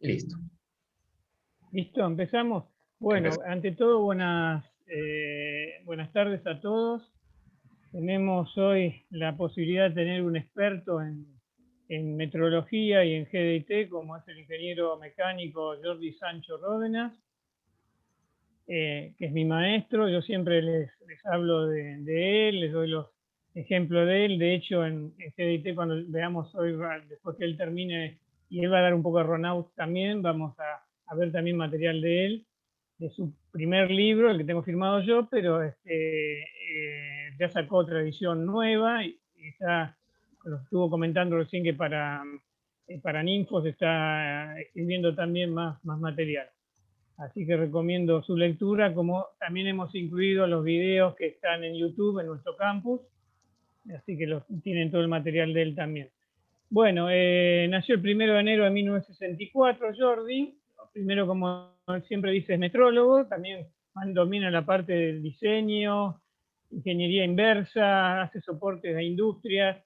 Listo. ¿Listo? ¿Empezamos? Bueno, Empezamos. ante todo, buenas tardes a todos. Tenemos hoy la posibilidad de tener un experto en metrología y en GDT, como es el ingeniero mecánico Jordi Sancho Ródenas, que es mi maestro. Yo siempre les hablo de él, les doy los ejemplos de él. De hecho, en GDT, cuando veamos hoy, después que él termine, y él va a dar un poco de runout también, vamos a ver también material de él, de su primer libro, el que tengo firmado yo, pero ya sacó otra edición nueva y está, lo estuvo comentando recién que para Ninfos está escribiendo también más material. Así que recomiendo su lectura, como también hemos incluido los videos que están en YouTube en nuestro campus, así que tienen todo el material de él también. Bueno, nació el 1 de enero de 1964 Jordi. Primero, como siempre dice, es metrólogo, también domina la parte del diseño, ingeniería inversa, hace soportes de industrias.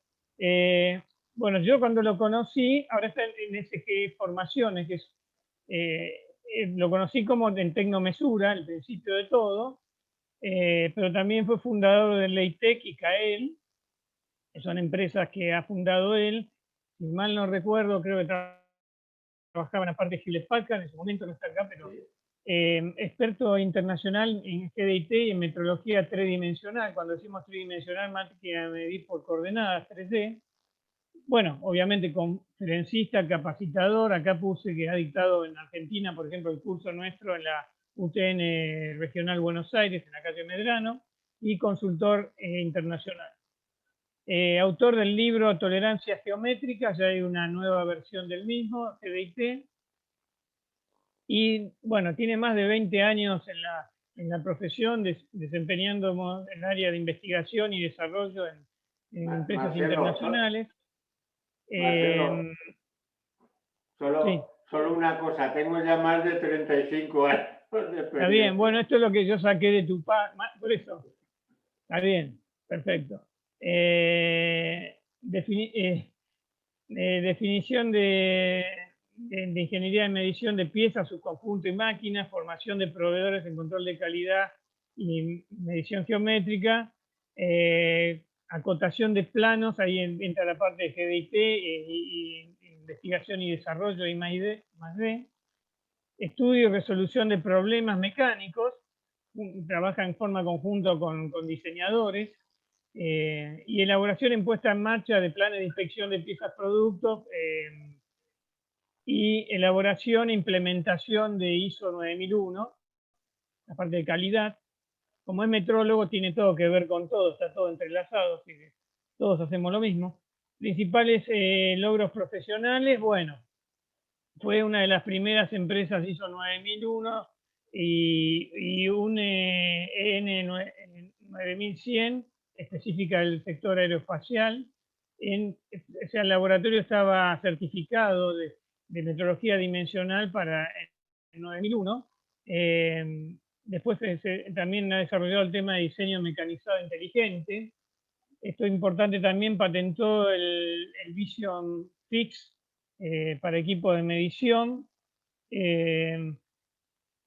Bueno, yo cuando lo conocí, ahora está en SG Formaciones, que es, lo conocí como en Tecnomesura, el principio de todo, pero también fue fundador de Leitec y CAEL, que son empresas que ha fundado él. Si mal no recuerdo, creo que trabajaba en la parte de Hewlett Packard, en su momento no está acá, pero experto internacional en GDT y en metrología tridimensional. Cuando decimos tridimensional, máquina de medir por coordenadas, 3D. Bueno, obviamente conferencista, capacitador. Acá puse que ha dictado en Argentina, por ejemplo, el curso nuestro en la UTN Regional Buenos Aires, en la calle Medrano, y consultor internacional. Autor del libro Tolerancia Geométrica, ya hay una nueva versión del mismo, GDT. Y bueno, tiene más de 20 años en la profesión, desempeñando en el área de investigación y desarrollo en empresas Marcelo, internacionales. Marcelo, Sí. solo una cosa, tengo ya más de 35 años de experiencia. Está bien, bueno, esto es lo que yo saqué de tu por eso. Está bien, perfecto. Definición de ingeniería de medición de piezas, subconjunto y máquinas, formación de proveedores en control de calidad y medición geométrica, acotación de planos, ahí entra la parte de GDT y investigación y desarrollo y más D, estudio y resolución de problemas mecánicos, trabaja en forma conjunta con diseñadores, y elaboración en puesta en marcha de planes de inspección de piezas productos, y elaboración e implementación de ISO 9001, la parte de calidad. Como es metrólogo, tiene todo que ver con todo, está todo entrelazado, así que todos hacemos lo mismo. Principales logros profesionales, bueno, fue una de las primeras empresas ISO 9001 y un EN 9100, específica del sector aeroespacial. O sea, el laboratorio estaba certificado de metrología dimensional para el 9001. Después también ha desarrollado el tema de diseño mecanizado inteligente. Esto es importante también, patentó el Vision Fix para equipo de medición.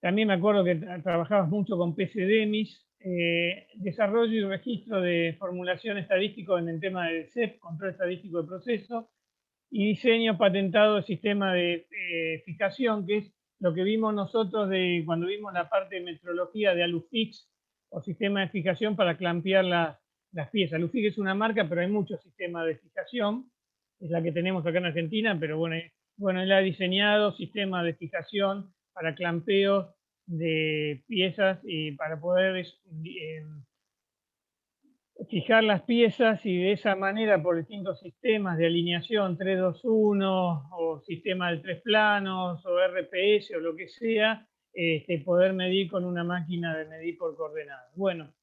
También me acuerdo que trabajabas mucho con PCDEMIS, desarrollo y registro de formulación estadístico en el tema del CEP, control estadístico de proceso, y diseño patentado del sistema de fijación, que es lo que vimos nosotros cuando vimos la parte de metrología de Alufix, o sistema de fijación para clampear las piezas. Alufix es una marca, pero hay muchos sistemas de fijación, es la que tenemos acá en Argentina, pero bueno, él ha diseñado sistemas de fijación para clampeos de piezas y para poder fijar las piezas, y de esa manera, por distintos sistemas de alineación 3-2-1 o sistema de 3 planos o RPS o lo que sea, poder medir con una máquina de medir por coordenadas. Bueno,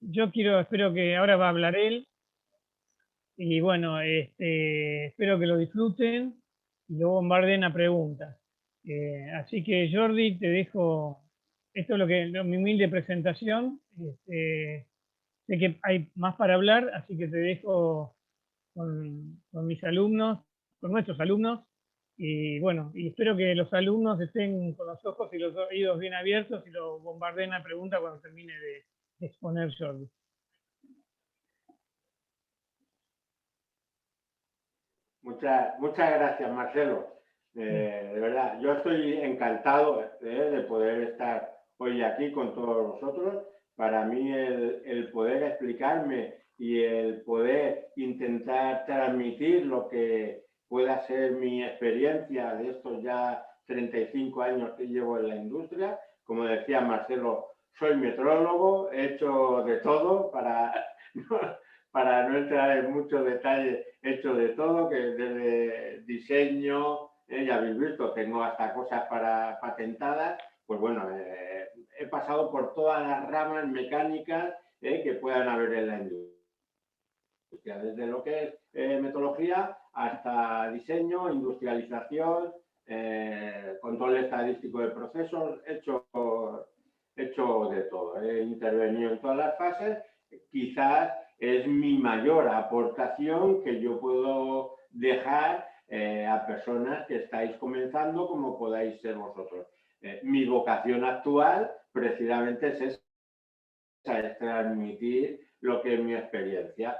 yo espero que ahora va a hablar él, y bueno, espero que lo disfruten y lo bombarden a preguntas. Así que Jordi, te dejo, esto es mi humilde presentación. Sé que hay más para hablar, así que te dejo con mis alumnos, con nuestros alumnos, Y bueno, y espero que los alumnos estén con los ojos y los oídos bien abiertos y lo bombardeen a preguntas cuando termine de exponer Jordi. Muchas gracias, Marcelo. De verdad, yo estoy encantado de poder estar hoy aquí con todos vosotros. Para mí el poder explicarme y el poder intentar transmitir lo que pueda ser mi experiencia de estos ya 35 años que llevo en la industria. Como decía Marcelo, soy metrólogo, he hecho de todo para no entrar en muchos detalles, he hecho de todo, que desde diseño, ya habéis visto, tengo hasta cosas para patentadas, pues bueno, he pasado por todas las ramas mecánicas que puedan haber en la industria, desde lo que es metodología hasta diseño, industrialización, control estadístico de procesos, he hecho de todo, he intervenido en todas las fases, quizás es mi mayor aportación que yo puedo dejar a personas que estáis comenzando como podáis ser vosotros. Mi vocación actual precisamente es esa, es transmitir lo que es mi experiencia.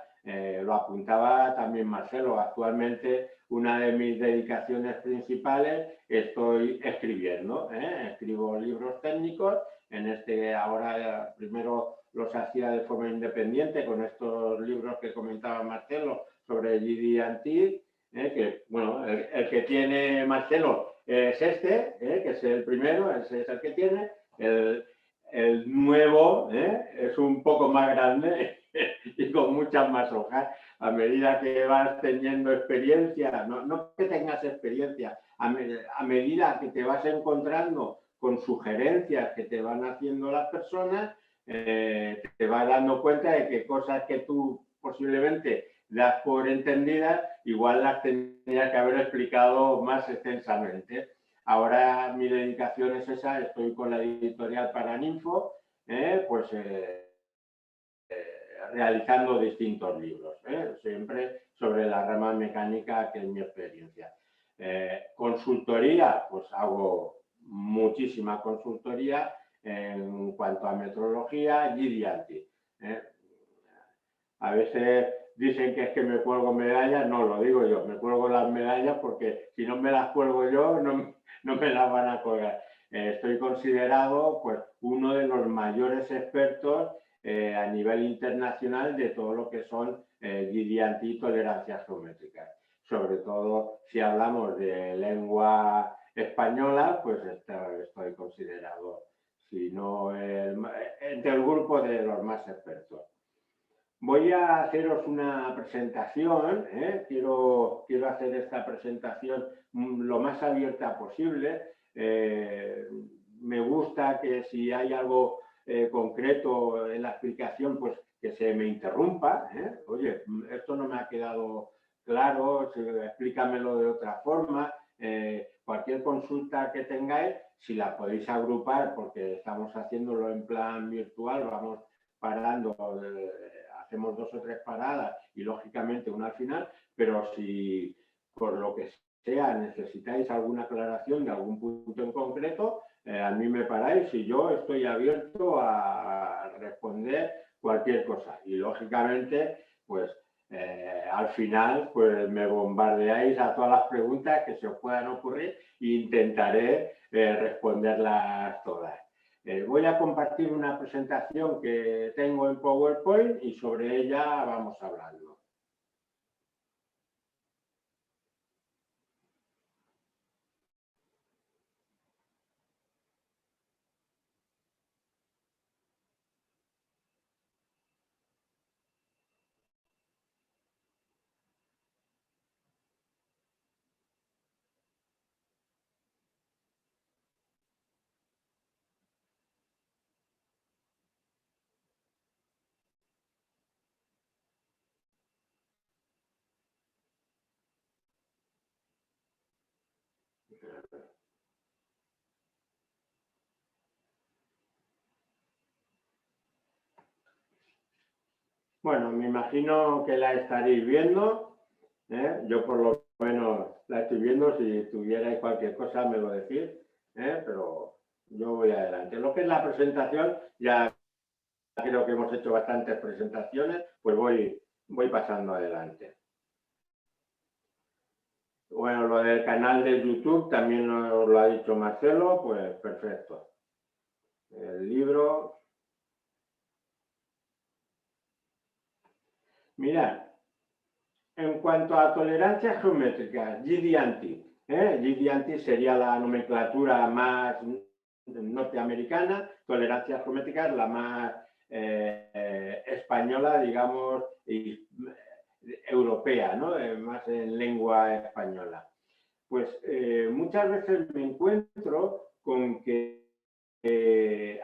Lo apuntaba también Marcelo, actualmente una de mis dedicaciones principales estoy escribiendo, escribo libros técnicos, ahora primero los hacía de forma independiente con estos libros que comentaba Marcelo sobre GD&T, que bueno, el que tiene Marcelo es que es el primero, ese es el que tiene, el nuevo es un poco más grande y con muchas más hojas. A medida que vas teniendo experiencia, no que tengas experiencia, a medida que te vas encontrando con sugerencias que te van haciendo las personas, te vas dando cuenta de que cosas que tú posiblemente das por entendidas, igual las tenías que haber explicado más extensamente. Ahora mi dedicación es esa, estoy con la editorial Paraninfo, realizando distintos libros, siempre sobre la rama mecánica, que es mi experiencia. Consultoría, pues hago muchísima consultoría en cuanto a metrología y GD&T. A veces dicen que es que me cuelgo medallas, no, lo digo yo, me cuelgo las medallas porque si no me las cuelgo yo, no me las van a colgar. Estoy considerado pues uno de los mayores expertos a nivel internacional de todo lo que son GD&T y tolerancias geométricas. Sobre todo si hablamos de lengua española, pues estoy considerado, si no entre el grupo de los más expertos. Voy a haceros una presentación, quiero hacer esta presentación lo más abierta posible. Me gusta que si hay algo concreto en la explicación, pues que se me interrumpa. Oye, esto no me ha quedado claro, explícamelo de otra forma. Cualquier consulta que tengáis, si la podéis agrupar, porque estamos haciéndolo en plan virtual, vamos parando, hacemos 2 o 3 paradas y lógicamente una al final, pero si por lo que sea necesitáis alguna aclaración de algún punto en concreto, a mí me paráis y yo estoy abierto a responder cualquier cosa. Y lógicamente, pues al final, pues me bombardeáis a todas las preguntas que se os puedan ocurrir e intentaré responderlas todas. Voy a compartir una presentación que tengo en PowerPoint y sobre ella vamos hablando. Bueno, me imagino que la estaréis viendo. Yo por lo bueno, la estoy viendo, si tuviera cualquier cosa me lo decís, pero yo voy adelante. Lo que es la presentación, ya creo que hemos hecho bastantes presentaciones, pues voy pasando adelante. Bueno, lo del canal de YouTube también nos lo ha dicho Marcelo, pues perfecto. El libro. Mira, en cuanto a tolerancia geométrica, GD-ANTI. GD-ANTI sería la nomenclatura más norteamericana, tolerancia geométrica es la más española, digamos, y europea, ¿no? Más en lengua española. Pues muchas veces me encuentro con que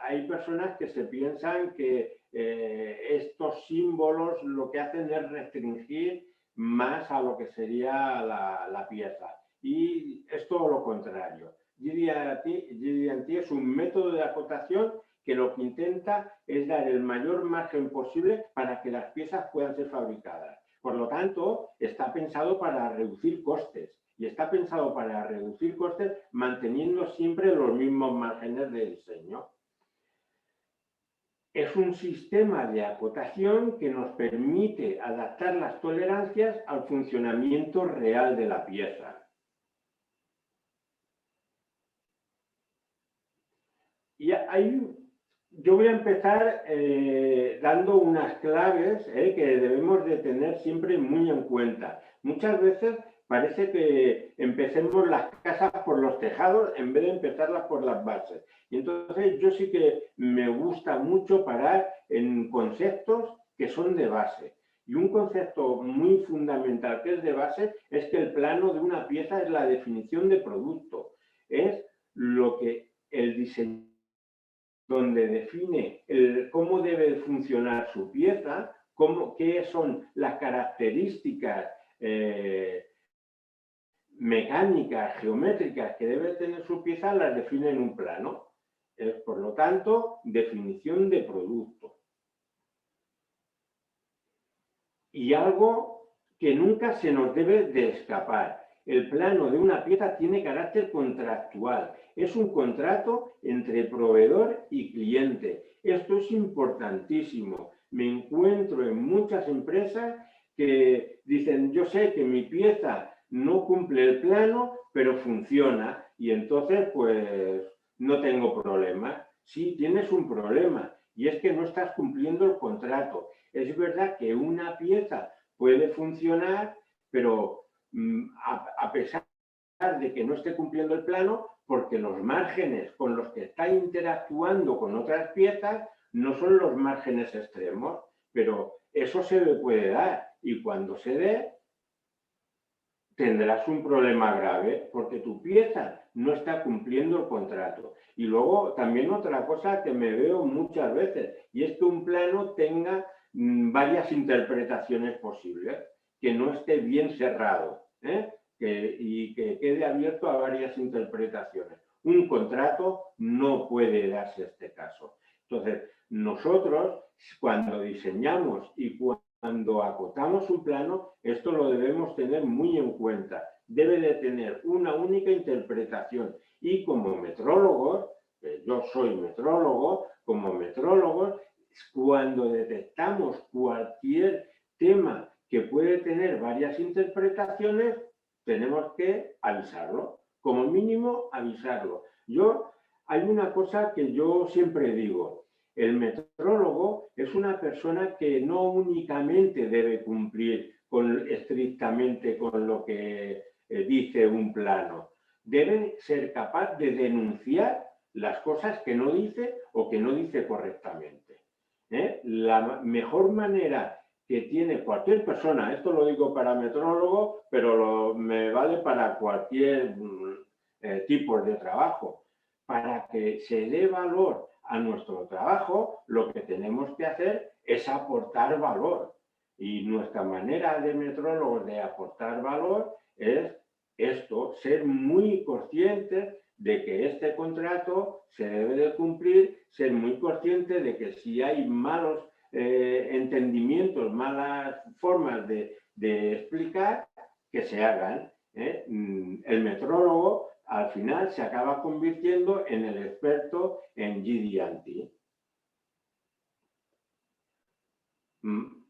hay personas que se piensan que estos símbolos lo que hacen es restringir más a lo que sería la pieza. Y es todo lo contrario. GD&T es un método de acotación que lo que intenta es dar el mayor margen posible para que las piezas puedan ser fabricadas. Por lo tanto, está pensado para reducir costes. Y está pensado para reducir costes manteniendo siempre los mismos márgenes de diseño. Es un sistema de acotación que nos permite adaptar las tolerancias al funcionamiento real de la pieza. Y yo voy a empezar dando unas claves que debemos de tener siempre muy en cuenta. Muchas veces parece que empecemos las casas por los tejados en vez de empezarlas por las bases. Y entonces yo sí que me gusta mucho parar en conceptos que son de base. Y un concepto muy fundamental que es de base es que el plano de una pieza es la definición de producto. Es lo que el diseñador, donde define cómo debe funcionar su pieza, qué son las características mecánicas, geométricas que debe tener su pieza, las define en un plano. Por lo tanto, definición de producto. Y algo que nunca se nos debe de escapar. El plano de una pieza tiene carácter contractual. Es un contrato entre proveedor y cliente. Esto es importantísimo. Me encuentro en muchas empresas que dicen, yo sé que mi pieza no cumple el plano, pero funciona. Y entonces, pues, no tengo problema. Sí, tienes un problema. Y es que no estás cumpliendo el contrato. Es verdad que una pieza puede funcionar, pero a pesar de que no esté cumpliendo el plano, porque los márgenes con los que está interactuando con otras piezas no son los márgenes extremos, pero eso se le puede dar y cuando se dé tendrás un problema grave porque tu pieza no está cumpliendo el contrato. Y luego también otra cosa que me veo muchas veces y es que un plano tenga varias interpretaciones posibles, que no esté bien cerrado y que quede abierto a varias interpretaciones. Un contrato no puede darse este caso. Entonces, nosotros cuando diseñamos y cuando acotamos un plano, esto lo debemos tener muy en cuenta. Debe de tener una única interpretación y como metrólogos, yo soy metrólogo, como metrólogos, cuando detectamos cualquier tema que puede tener varias interpretaciones, tenemos que avisarlo, como mínimo avisarlo. Hay una cosa que yo siempre digo, el metrólogo es una persona que no únicamente debe cumplir estrictamente con lo que dice un plano, debe ser capaz de denunciar las cosas que no dice o que no dice correctamente. La mejor manera que tiene cualquier persona, esto lo digo para metrólogo, pero me vale para cualquier tipo de trabajo, para que se dé valor a nuestro trabajo, lo que tenemos que hacer es aportar valor. Y nuestra manera de metrólogos de aportar valor es esto, ser muy conscientes de que este contrato se debe de cumplir, ser muy conscientes de que si hay malos entendimientos, malas formas de explicar, que se hagan el metrólogo al final se acaba convirtiendo en el experto en GD&T.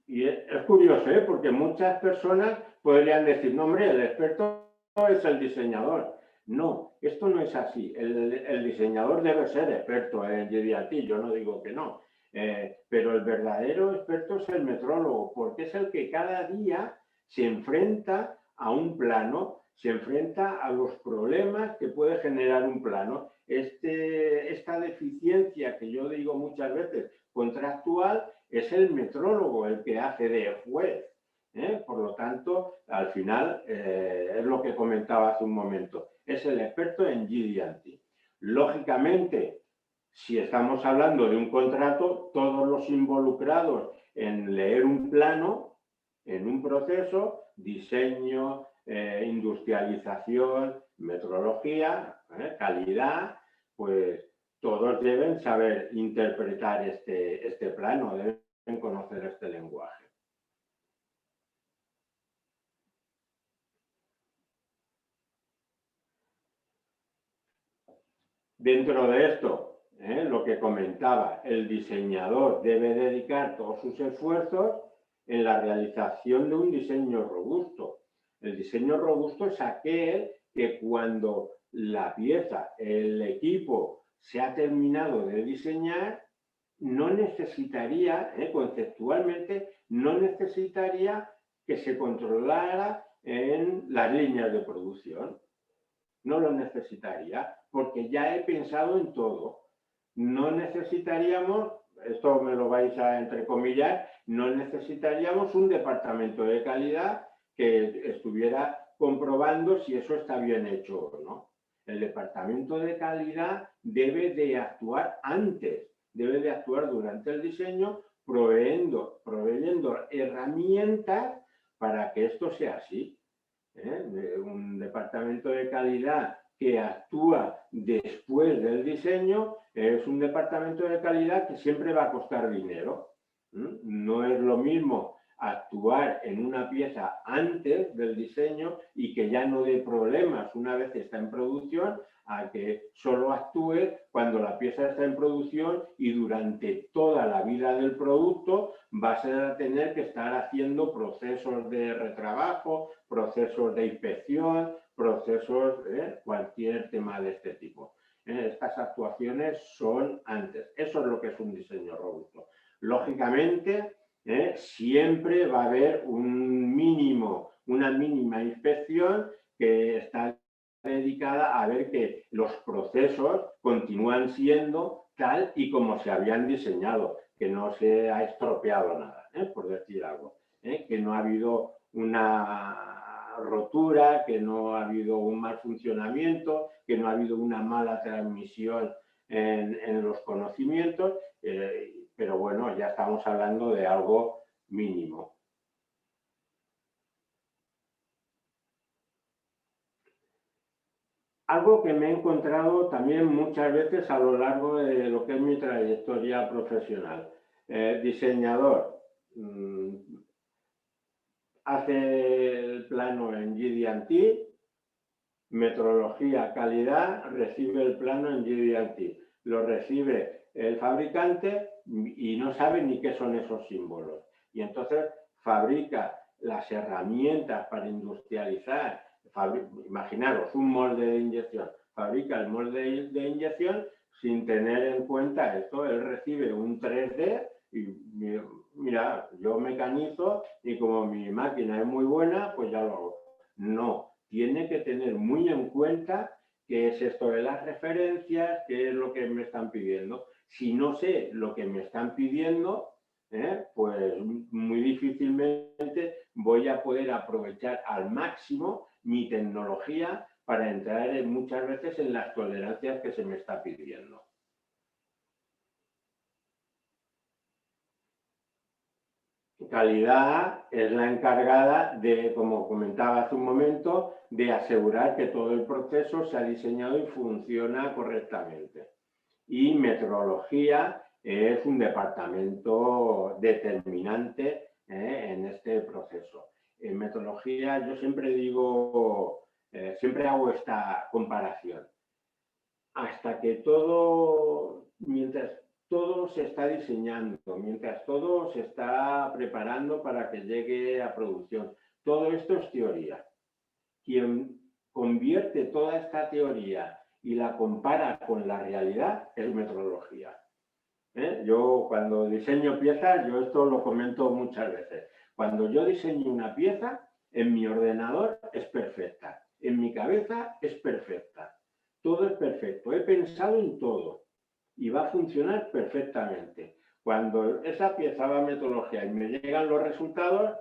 Y es curioso, porque muchas personas podrían decir, no, hombre, el experto es el diseñador. No, esto no es así. El diseñador debe ser experto en GD&T, yo no digo que no. Pero el verdadero experto es el metrólogo, porque es el que cada día se enfrenta a un plano, se enfrenta a los problemas que puede generar un plano. Esta deficiencia que yo digo muchas veces contractual, es el metrólogo el que hace de juez. Por lo tanto, al final, es lo que comentaba hace un momento, es el experto en GD&T. Lógicamente, si estamos hablando de un contrato, todos los involucrados en leer un plano, en un proceso, diseño, industrialización, metrología, calidad, pues todos deben saber interpretar este plano, deben conocer este lenguaje. Dentro de esto, lo que comentaba, el diseñador debe dedicar todos sus esfuerzos en la realización de un diseño robusto. El diseño robusto es aquel que cuando la pieza, el equipo, se ha terminado de diseñar, no necesitaría, conceptualmente, no necesitaría que se controlara en las líneas de producción. No lo necesitaría, porque ya he pensado en todo. No necesitaríamos, esto me lo vais a entrecomillar, no necesitaríamos un departamento de calidad que estuviera comprobando si eso está bien hecho o no. El departamento de calidad debe de actuar antes, debe de actuar durante el diseño, proveyendo herramientas para que esto sea así. Un departamento de calidad que actúa después del diseño es un departamento de calidad que siempre va a costar dinero. No es lo mismo actuar en una pieza antes del diseño y que ya no dé problemas una vez está en producción, a que solo actúe cuando la pieza está en producción y durante toda la vida del producto vas a tener que estar haciendo procesos de retrabajo, procesos de inspección, procesos, cualquier tema de este tipo. Estas actuaciones son antes. Eso es lo que es un diseño robusto. Lógicamente, siempre va a haber una mínima inspección que está dedicada a ver que los procesos continúan siendo tal y como se habían diseñado, que no se ha estropeado nada, por decir algo, que no ha habido una rotura, que no ha habido un mal funcionamiento, que no ha habido una mala transmisión en los conocimientos, pero bueno, ya estamos hablando de algo mínimo. Algo que me he encontrado también muchas veces a lo largo de lo que es mi trayectoria profesional. Diseñador, hace el plano en GD&T, metrología, calidad, recibe el plano en GD&T. Lo recibe el fabricante y no sabe ni qué son esos símbolos. Y entonces fabrica las herramientas para industrializar. Imaginaros un molde de inyección. Fabrica el molde de inyección sin tener en cuenta esto. Él recibe un 3D y mira, yo mecanizo y como mi máquina es muy buena, pues ya lo hago. No, tiene que tener muy en cuenta qué es esto de las referencias, qué es lo que me están pidiendo. Si no sé lo que me están pidiendo, pues muy difícilmente voy a poder aprovechar al máximo mi tecnología para entrar muchas veces en las tolerancias que se me está pidiendo. Calidad es la encargada de, como comentaba hace un momento, de asegurar que todo el proceso se ha diseñado y funciona correctamente. Y metrología es un departamento determinante en este proceso. En metrología yo siempre digo siempre hago esta comparación. Hasta que todo, mientras todo se está diseñando, mientras todo se está preparando para que llegue a producción, todo esto es teoría. Quien convierte toda esta teoría y la compara con la realidad es metrología. Yo cuando diseño piezas, yo esto lo comento muchas veces. Cuando yo diseño una pieza, en mi ordenador es perfecta, en mi cabeza es perfecta. Todo es perfecto, he pensado en todo y va a funcionar perfectamente. Cuando esa pieza va a metrología y me llegan los resultados,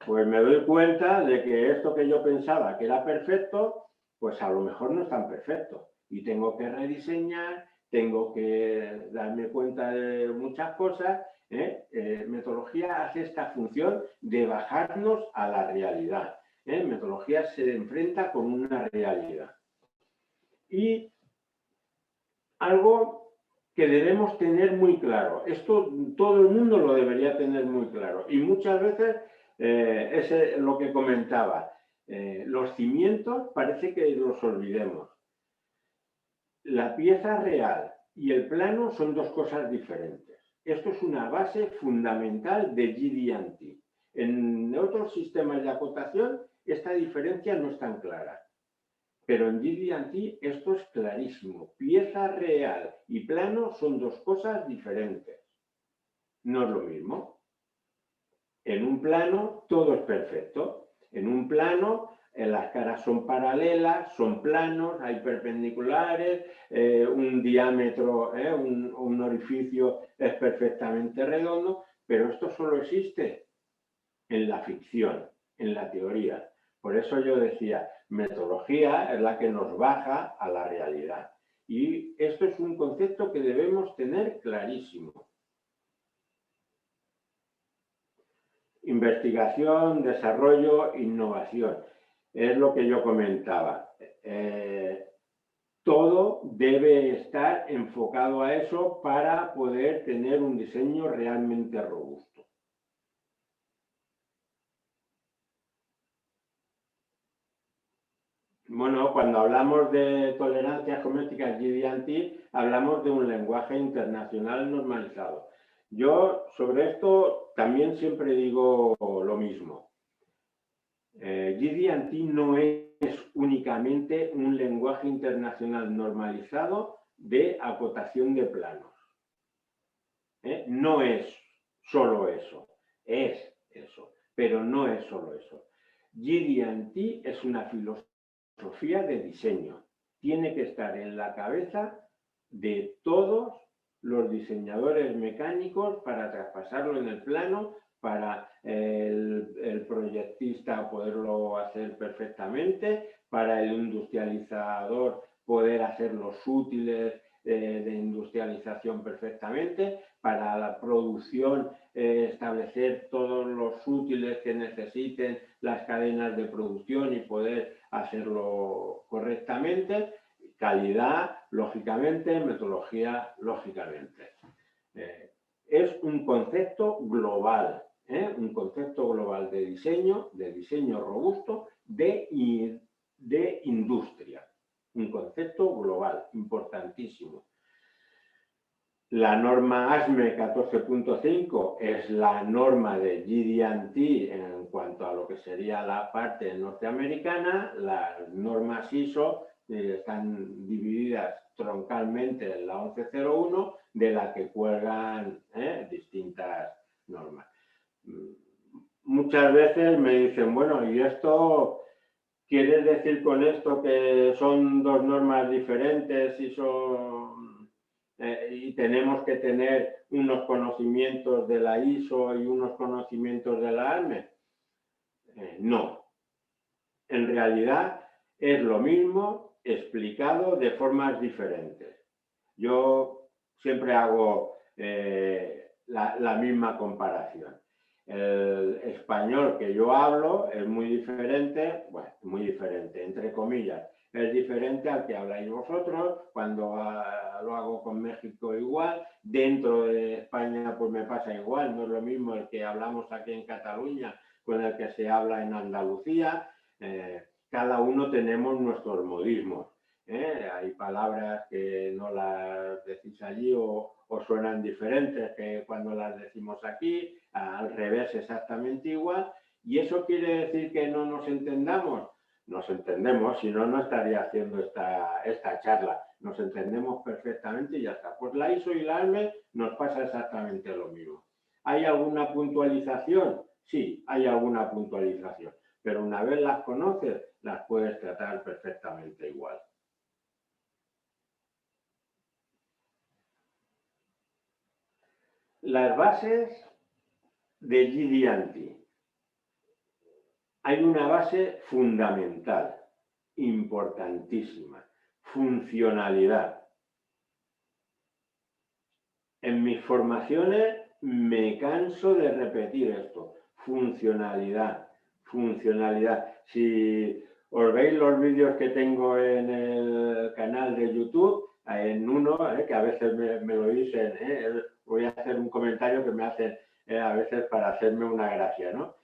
pues me doy cuenta de que esto que yo pensaba que era perfecto, pues a lo mejor no es tan perfecto. Y tengo que rediseñar, tengo que darme cuenta de muchas cosas. Metodología hace esta función de bajarnos a la realidad. Metodología se enfrenta con una realidad. Y algo que debemos tener muy claro. Esto todo el mundo lo debería tener muy claro. Y muchas veces es lo que comentaba. Los cimientos parece que los olvidemos. La pieza real y el plano son dos cosas diferentes. Esto es una base fundamental de GD&T. En otros sistemas de acotación esta diferencia no es tan clara. Pero en GD&T esto es clarísimo. Pieza real y plano son dos cosas diferentes. No es lo mismo. En un plano todo es perfecto. En un plano las caras son paralelas, son planos, hay perpendiculares, un diámetro, un orificio es perfectamente redondo, pero esto solo existe en la ficción, en la teoría. Por eso yo decía, metodología es la que nos baja a la realidad. Y esto es un concepto que debemos tener clarísimo. Investigación, desarrollo, innovación. Es lo que yo comentaba. Todo debe estar enfocado a eso para poder tener un diseño realmente robusto. Bueno, cuando hablamos de tolerancias geométricas GD&T, hablamos de un lenguaje internacional normalizado. Yo sobre esto también siempre digo lo mismo. GD&T no es únicamente un lenguaje internacional normalizado de acotación de planos. No es solo eso, es eso, pero no es solo eso. GD&T es una filosofía de diseño. Tiene que estar en la cabeza de todos los diseñadores mecánicos para traspasarlo en el plano, para el proyectista poderlo hacer perfectamente, para el industrializador poder hacer los útiles de industrialización perfectamente, para la producción establecer todos los útiles que necesiten las cadenas de producción y poder hacerlo correctamente, calidad, lógicamente, metodología, lógicamente. Es un concepto global, un concepto global de diseño robusto, de industria. Un concepto global, importantísimo. La norma ASME 14.5 es la norma de GD&T en cuanto a lo que sería la parte norteamericana. Las normas ISO están divididas troncalmente en la 1101, de la que cuelgan distintas normas. Muchas veces me dicen, bueno, ¿y esto quieres decir con esto que son dos normas diferentes y tenemos que tener unos conocimientos de la ISO y unos conocimientos de la ASME? No. En realidad es lo mismo explicado de formas diferentes. Yo siempre hago la misma comparación. El español que yo hablo es muy diferente, bueno, muy diferente, entre comillas, es diferente al que habláis vosotros. Cuando lo hago con México igual, dentro de España pues me pasa igual, no es lo mismo el que hablamos aquí en Cataluña con el que se habla en Andalucía. cada uno tenemos nuestros modismos. Hay palabras que no las decís allí o suenan diferentes que cuando las decimos aquí, al revés exactamente igual. ¿Y eso quiere decir que no nos entendamos? Nos entendemos, si no, no estaría haciendo esta charla. Nos entendemos perfectamente y ya está. Pues la ISO y la ALME nos pasa exactamente lo mismo. ¿Hay alguna puntualización? Sí, hay alguna puntualización. Pero una vez las conoces, las puedes tratar perfectamente igual. Las bases de GD&T. Hay una base fundamental, importantísima, funcionalidad. En mis formaciones me canso de repetir esto, funcionalidad, funcionalidad. Si os veis los vídeos que tengo en el canal de YouTube, en uno, que a veces me lo dicen, voy a hacer un comentario que me hacen a veces para hacerme una gracia, ¿no?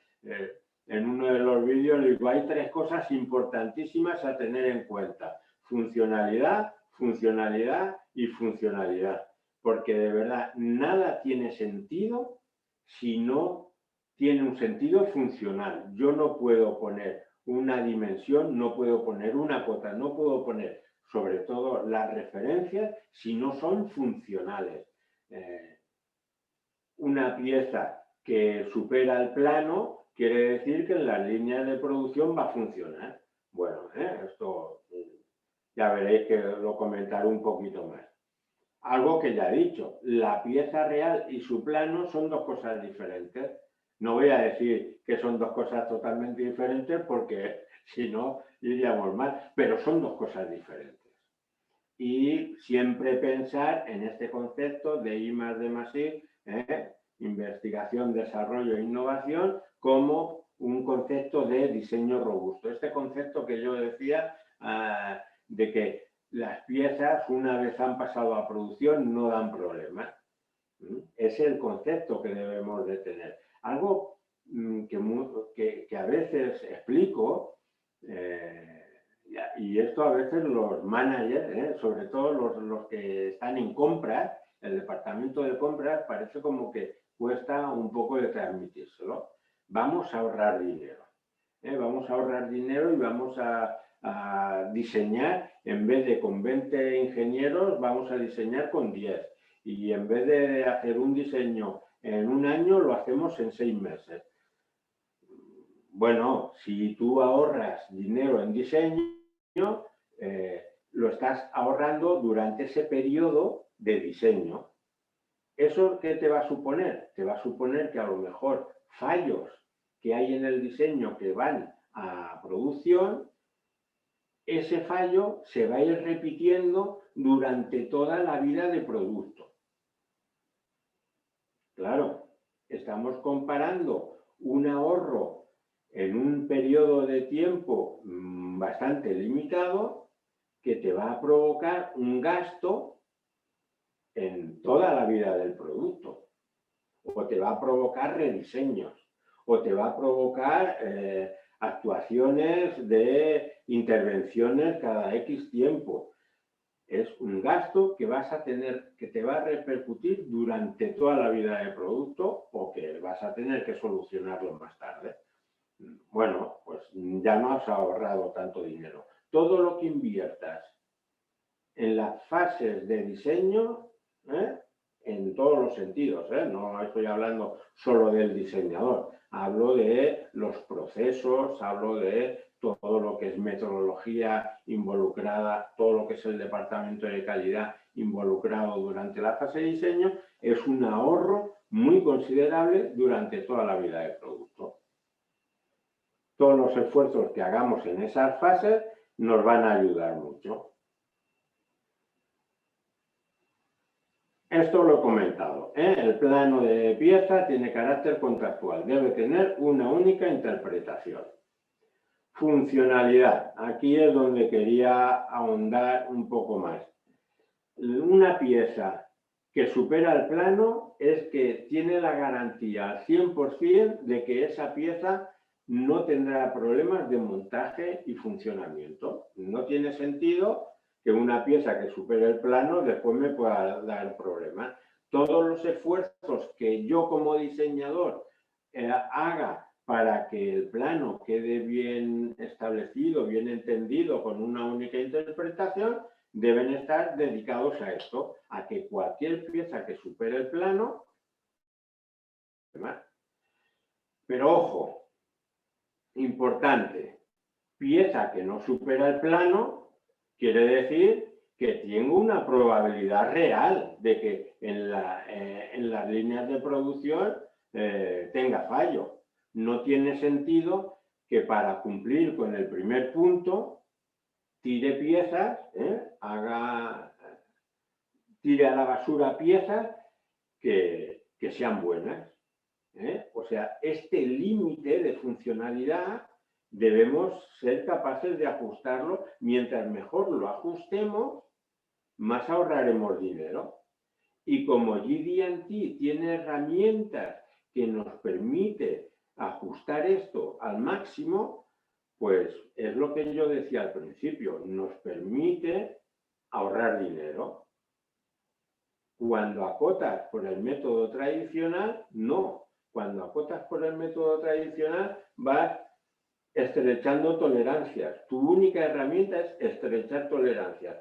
En uno de los vídeos digo, hay 3 cosas importantísimas a tener en cuenta. Funcionalidad, funcionalidad y funcionalidad. Porque de verdad nada tiene sentido si no tiene un sentido funcional. Yo no puedo poner una dimensión, no puedo poner una cota, no puedo poner sobre todo las referencias si no son funcionales. Una pieza que supera el plano quiere decir que en las líneas de producción va a funcionar. Bueno, esto ya veréis que lo comentaré un poquito más. Algo que ya he dicho, la pieza real y su plano son 2 cosas diferentes. No voy a decir que son 2 cosas totalmente diferentes porque si no iríamos mal, pero son 2 cosas diferentes. Y siempre pensar en este concepto de I+D+I, investigación, desarrollo e innovación, como un concepto de diseño robusto. Este concepto que yo decía de que las piezas, una vez han pasado a producción, no dan problemas. Ese es el concepto que debemos de tener. Algo que a veces explico, y esto a veces los managers, sobre todo los que están en compras, el departamento de compras, parece como que cuesta un poco de transmitírselo. Vamos a ahorrar dinero. Vamos a ahorrar dinero y vamos a diseñar, en vez de con 20 ingenieros, vamos a diseñar con 10. Y en vez de hacer un diseño en un año, lo hacemos en 6 meses. Bueno, si tú ahorras dinero en diseño, lo estás ahorrando durante ese periodo de diseño. ¿Eso qué te va a suponer? Te va a suponer que a lo mejor fallos que hay en el diseño que van a producción, ese fallo se va a ir repitiendo durante toda la vida de producto. Claro, estamos comparando un ahorro en un periodo de tiempo bastante limitado que te va a provocar un gasto en toda la vida del producto. O te va a provocar rediseños, o te va a provocar actuaciones de intervenciones cada X tiempo. Es un gasto que vas a tener, que te va a repercutir durante toda la vida del producto o que vas a tener que solucionarlo más tarde. Bueno, pues ya no has ahorrado tanto dinero. Todo lo que inviertas en las fases de diseño, en todos los sentidos, no estoy hablando solo del diseñador, hablo de los procesos, hablo de todo lo que es metodología involucrada, todo lo que es el departamento de calidad involucrado durante la fase de diseño, es un ahorro muy considerable durante toda la vida del producto. Todos los esfuerzos que hagamos en esas fases nos van a ayudar mucho. Esto lo he comentado. El plano de pieza tiene carácter contractual. Debe tener una única interpretación. Funcionalidad. Aquí es donde quería ahondar un poco más. Una pieza que supera el plano es que tiene la garantía al 100% de que esa pieza no tendrá problemas de montaje y funcionamiento. No tiene sentido que una pieza que supere el plano después me pueda dar problemas. Todos los esfuerzos que yo como diseñador haga para que el plano quede bien establecido, bien entendido, con una única interpretación, deben estar dedicados a esto, a que cualquier pieza que supere el plano. Pero ojo, importante, pieza que no supera el plano quiere decir que tengo una probabilidad real de que en las líneas de producción tenga fallo. No tiene sentido que para cumplir con el primer punto tire piezas, tire a la basura piezas que sean buenas. O sea, este límite de funcionalidad debemos ser capaces de ajustarlo. Mientras mejor lo ajustemos, más ahorraremos dinero. Y como GD&T tiene herramientas que nos permite ajustar esto al máximo, pues es lo que yo decía al principio, nos permite ahorrar dinero. Cuando acotas por el método tradicional, no. Cuando acotas por el método tradicional, vas estrechando tolerancias. Tu única herramienta es estrechar tolerancias.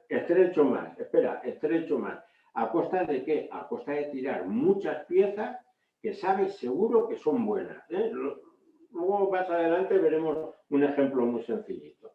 Estrecho más, espera, estrecho más. ¿A costa de qué? A costa de tirar muchas piezas que sabes seguro que son buenas. Luego más adelante veremos un ejemplo muy sencillito.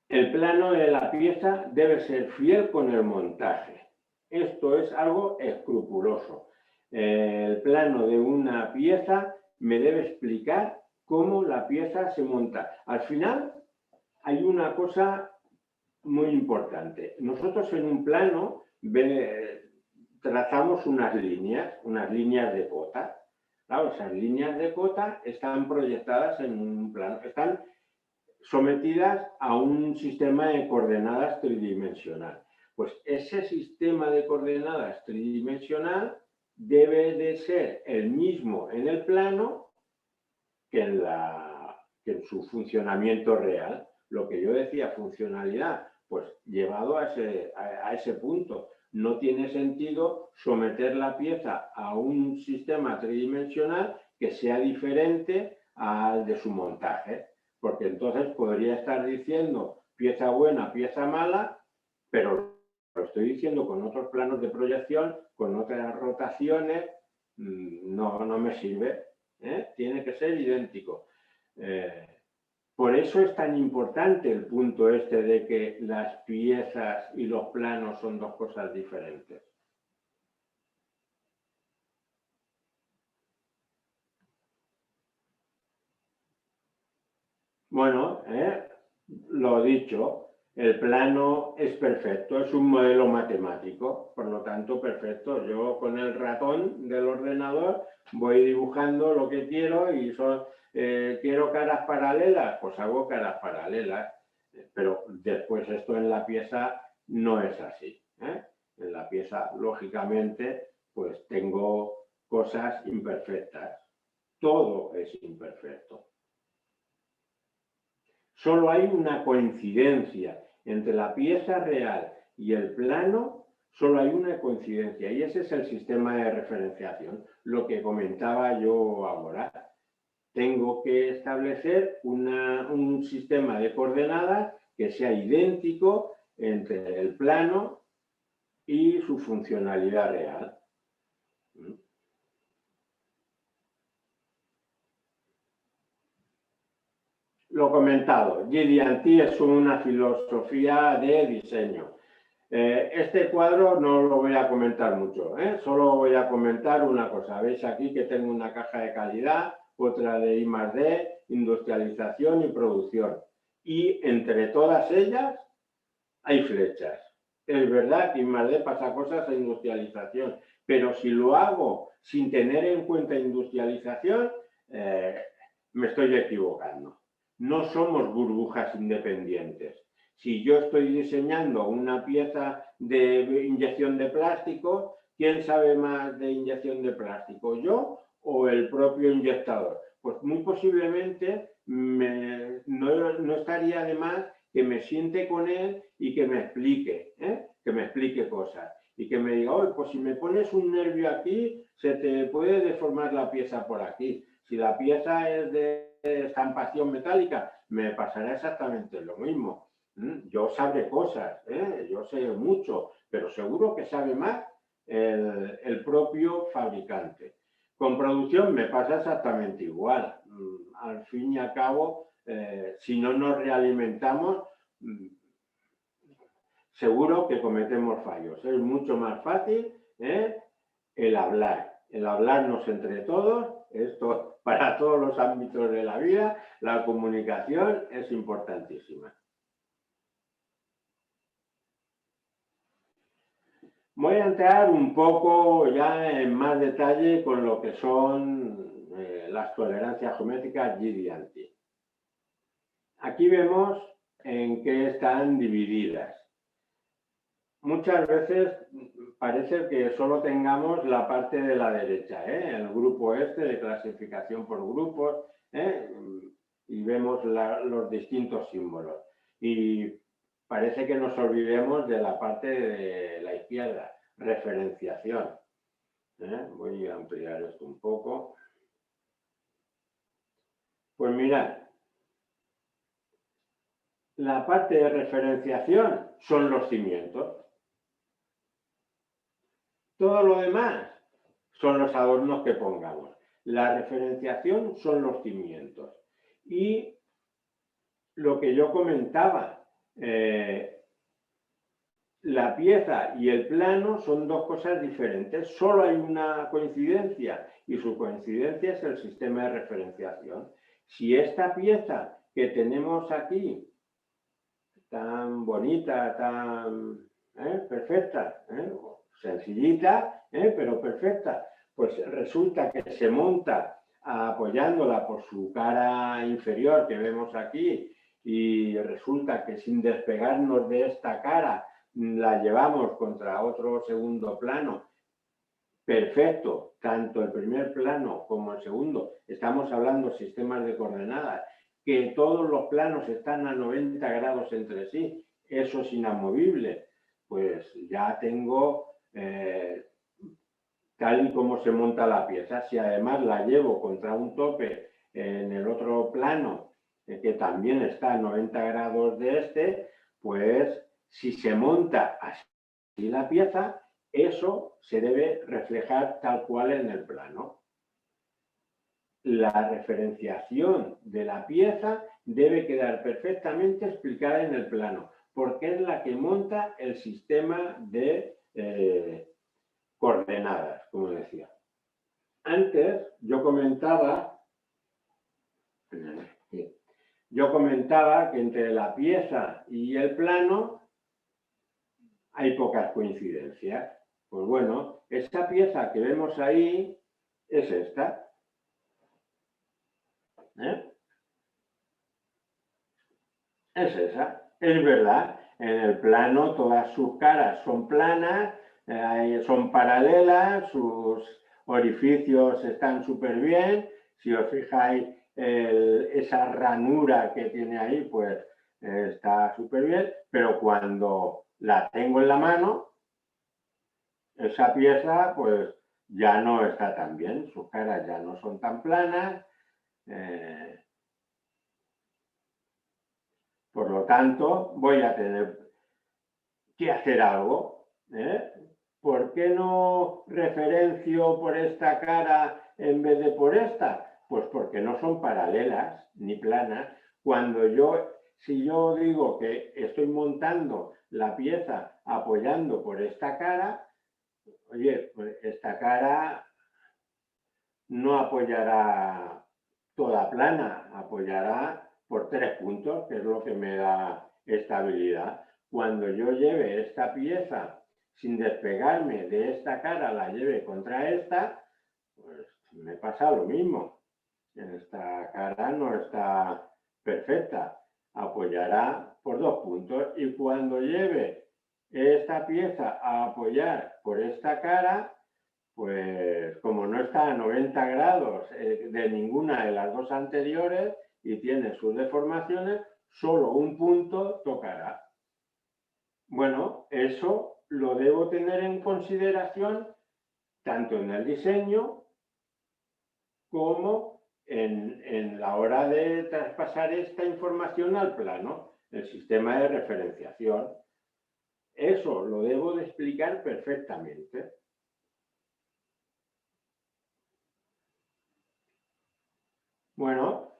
El plano de la pieza debe ser fiel con el montaje. Esto es algo escrupuloso. El plano de una pieza me debe explicar cómo la pieza se monta. Al final hay una cosa muy importante. Nosotros en un plano trazamos unas líneas de cota. Claro, esas líneas de cota están proyectadas en un plano, están sometidas a un sistema de coordenadas tridimensional. Pues ese sistema de coordenadas tridimensional debe de ser el mismo en el plano que en su funcionamiento real. Lo que yo decía, funcionalidad, pues llevado a ese punto. No tiene sentido someter la pieza a un sistema tridimensional que sea diferente al de su montaje, porque entonces podría estar diciendo pieza buena, pieza mala, pero lo estoy diciendo con otros planos de proyección, con otras rotaciones, no me sirve. Tiene que ser idéntico. Por eso es tan importante el punto este de que las piezas y los planos son dos cosas diferentes. Bueno, lo dicho, el plano es perfecto, es un modelo matemático, por lo tanto perfecto. Yo con el ratón del ordenador voy dibujando lo que quiero y quiero caras paralelas, pues hago caras paralelas, pero después esto en la pieza no es así. En la pieza, lógicamente, pues tengo cosas imperfectas. Todo es imperfecto. Solo hay una coincidencia entre la pieza real y el plano, solo hay una coincidencia y ese es el sistema de referenciación, lo que comentaba yo ahora. Tengo que establecer un sistema de coordenadas que sea idéntico entre el plano y su funcionalidad real. Lo comentado, GD&T es una filosofía de diseño. Este cuadro no lo voy a comentar mucho, solo voy a comentar una cosa. Veis aquí que tengo una caja de calidad, otra de I+D, industrialización y producción. Y entre todas ellas hay flechas. Es verdad que I+D pasa cosas a industrialización, pero si lo hago sin tener en cuenta industrialización, me estoy equivocando. no somos burbujas independientes. Si yo estoy diseñando una pieza de inyección de plástico, ¿quién sabe más de inyección de plástico? ¿Yo o el propio inyectador? Pues muy posiblemente no estaría de más que me siente con él y que me explique cosas. Y que me diga, oye, pues si me pones un nervio aquí, se te puede deformar la pieza por aquí. Si la pieza es de estampación metálica, me pasará exactamente lo mismo. Yo sabré cosas, yo sé mucho, pero seguro que sabe más el propio fabricante. Con producción me pasa exactamente igual. Al fin y al cabo, si no nos realimentamos, seguro que cometemos fallos. Es mucho más fácil el hablarnos entre todos. Esto para todos los ámbitos de la vida, la comunicación es importantísima. Voy a entrar un poco ya en más detalle con lo que son las tolerancias geométricas GID y ANTI. Aquí vemos en qué están divididas. Muchas veces parece que solo tengamos la parte de la derecha, el grupo este de clasificación por grupos, y vemos los distintos símbolos. Y parece que nos olvidemos de la parte de la izquierda, referenciación. Voy a ampliar esto un poco. Pues mirad, la parte de referenciación son los cimientos. Todo lo demás son los adornos que pongamos. La referenciación son los cimientos. Y lo que yo comentaba, la pieza y el plano son dos cosas diferentes. Solo hay una coincidencia y su coincidencia es el sistema de referenciación. Si esta pieza que tenemos aquí, tan bonita, tan perfecta, sencillita, pero perfecta, pues resulta que se monta apoyándola por su cara inferior que vemos aquí y resulta que sin despegarnos de esta cara la llevamos contra otro segundo plano. Perfecto, tanto el primer plano como el segundo, estamos hablando de sistemas de coordenadas, que todos los planos están a 90 grados entre sí, eso es inamovible, pues ya tengo tal y como se monta la pieza. Si además la llevo contra un tope en el otro plano, que también está a 90 grados de este, pues si se monta así la pieza, eso se debe reflejar tal cual en el plano. La referenciación de la pieza debe quedar perfectamente explicada en el plano, porque es la que monta el sistema de coordenadas, como decía. Antes yo comentaba que entre la pieza y el plano hay pocas coincidencias. Pues bueno, esta pieza que vemos ahí es esta. Es esa. Es verdad, en el plano todas sus caras son planas, son paralelas, sus orificios están súper bien. Si os fijáis, esa ranura que tiene ahí, pues está súper bien, pero cuando la tengo en la mano, esa pieza pues ya no está tan bien, sus caras ya no son tan planas. Por lo tanto, voy a tener que hacer algo. ¿Por qué no referencio por esta cara en vez de por esta? Pues porque no son paralelas ni planas. Si yo digo que estoy montando la pieza apoyando por esta cara, oye, pues esta cara no apoyará toda plana, apoyará por 3 puntos, que es lo que me da estabilidad. Cuando yo lleve esta pieza sin despegarme de esta cara, la lleve contra esta, pues me pasa lo mismo. Esta cara no está perfecta, apoyará por 2 puntos y cuando lleve esta pieza a apoyar por esta cara, pues como no está a 90 grados de ninguna de las dos anteriores y tiene sus deformaciones, solo un punto tocará. Bueno, eso lo debo tener en consideración tanto en el diseño como en la hora de traspasar esta información al plano, el sistema de referenciación. Eso lo debo de explicar perfectamente. Bueno,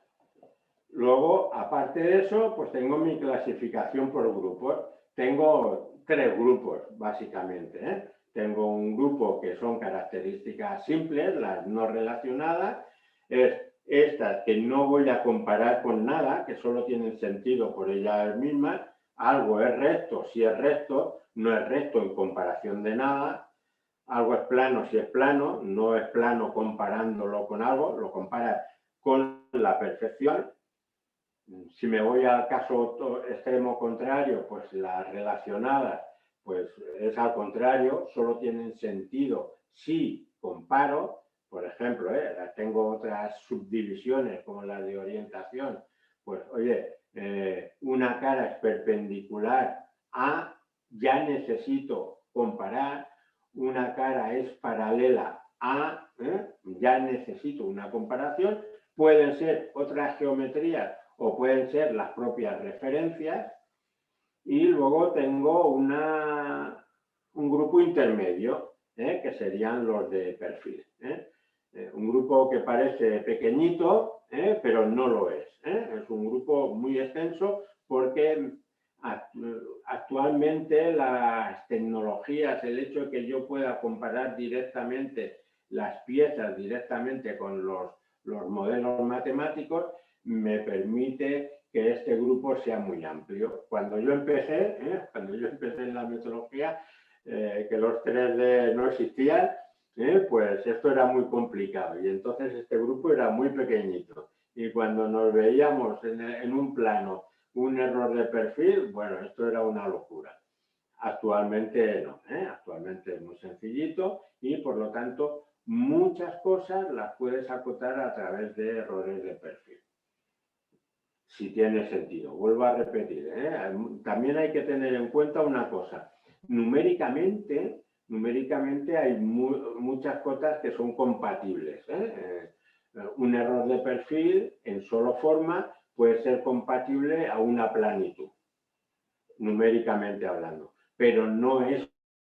luego, aparte de eso, pues tengo mi clasificación por grupos. Tengo 3 grupos, básicamente, ¿eh? Tengo un grupo que son características simples, las no relacionadas, estas que no voy a comparar con nada, que solo tienen sentido por ellas mismas. Algo es recto si es recto, no es recto en comparación de nada. Algo es plano si es plano, no es plano comparándolo con algo, lo compara con la perfección. Si me voy al caso extremo contrario, pues las relacionadas, pues es al contrario, solo tienen sentido si comparo. Por ejemplo, tengo otras subdivisiones como las de orientación, pues oye, una cara es perpendicular a, ya necesito comparar, una cara es paralela a, ya necesito una comparación. Pueden ser otras geometrías o pueden ser las propias referencias, y luego tengo un grupo intermedio, que serían los de perfil. Un grupo que parece pequeñito, pero no lo es. Es un grupo muy extenso porque actualmente las tecnologías, el hecho de que yo pueda comparar directamente las piezas directamente con los modelos matemáticos, me permite que este grupo sea muy amplio. Cuando yo empecé en la metodología, que los 3D no existían, pues esto era muy complicado y entonces este grupo era muy pequeñito. Y cuando nos veíamos en un plano un error de perfil, bueno, esto era una locura. Actualmente no, actualmente es muy sencillito y por lo tanto muchas cosas las puedes acotar a través de errores de perfil. Si tiene sentido. Vuelvo a repetir, también hay que tener en cuenta una cosa. Numéricamente hay muchas cosas que son compatibles. Un error de perfil en solo forma puede ser compatible a una planitud, numéricamente hablando, pero no es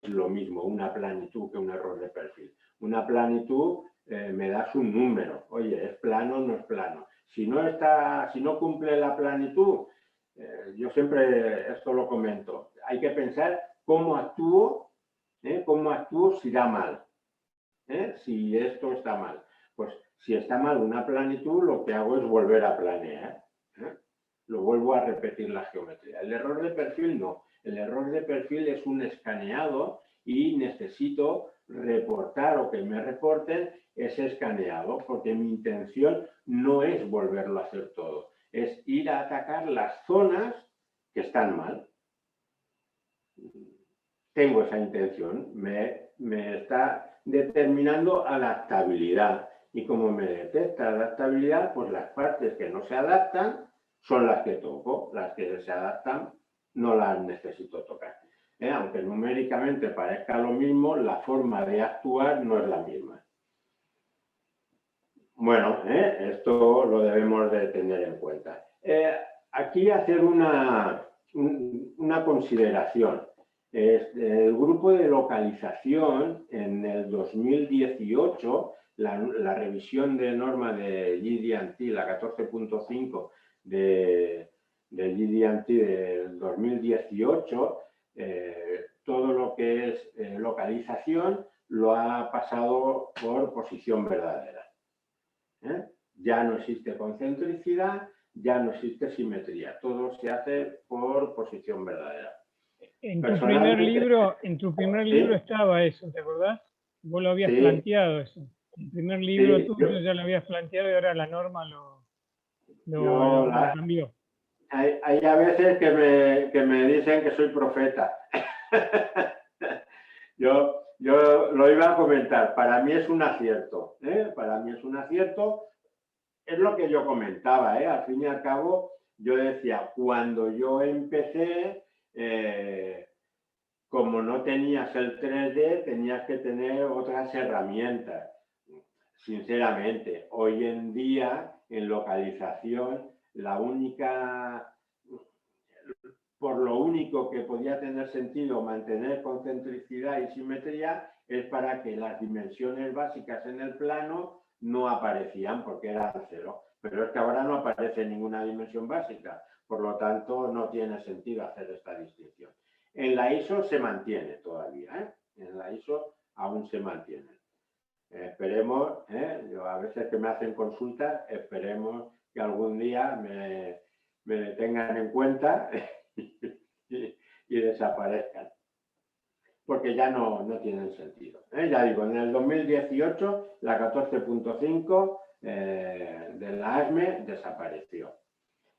lo mismo una planitud que un error de perfil. Una planitud me das un número, oye, ¿es plano o no es plano? Si no cumple la planitud, yo siempre esto lo comento, hay que pensar cómo actúo si da mal, si esto está mal. Pues si está mal una planitud, lo que hago es volver a planear. Lo vuelvo a repetir la geometría. El error de perfil no. El error de perfil es un escaneado y necesito reportar o que me reporten ese escaneado, porque mi intención no es volverlo a hacer todo, es ir a atacar las zonas que están mal. Tengo esa intención, me está determinando adaptabilidad, y como me detecta adaptabilidad, pues las partes que no se adaptan son las que toco, las que se adaptan no las necesito tocar. Aunque numéricamente parezca lo mismo, la forma de actuar no es la misma. Bueno, esto lo debemos de tener en cuenta. Aquí hacer una consideración. El grupo de localización en el 2018, la revisión de norma de GD&T, la 14.5 de GD&T del 2018, todo lo que es localización lo ha pasado por posición verdadera. Ya no existe concentricidad, ya no existe simetría, todo se hace por posición verdadera. En tu primer libro, ¿sí? estaba eso, ¿te acordás? Vos lo habías planteado eso. El primer libro tuyo ya lo habías planteado y ahora la norma lo lo cambió. Hay a veces que me dicen que soy profeta. Yo lo iba a comentar. Para mí es un acierto. Para mí es un acierto. Es lo que yo comentaba. Al fin y al cabo, yo decía, cuando yo empecé, como no tenías el 3D, tenías que tener otras herramientas. Sinceramente, hoy en día, en localización, por lo único que podía tener sentido mantener concentricidad y simetría es para que las dimensiones básicas en el plano no aparecían porque eran 0. Pero es que ahora no aparece ninguna dimensión básica, por lo tanto no tiene sentido hacer esta distinción. En la ISO se mantiene todavía, en la ISO aún se mantiene. Esperemos, yo a veces que me hacen consultas, esperemos que algún día me tengan en cuenta y desaparezcan, porque ya no tienen sentido. Ya digo, en el 2018 la 14.5 de la ASME desapareció.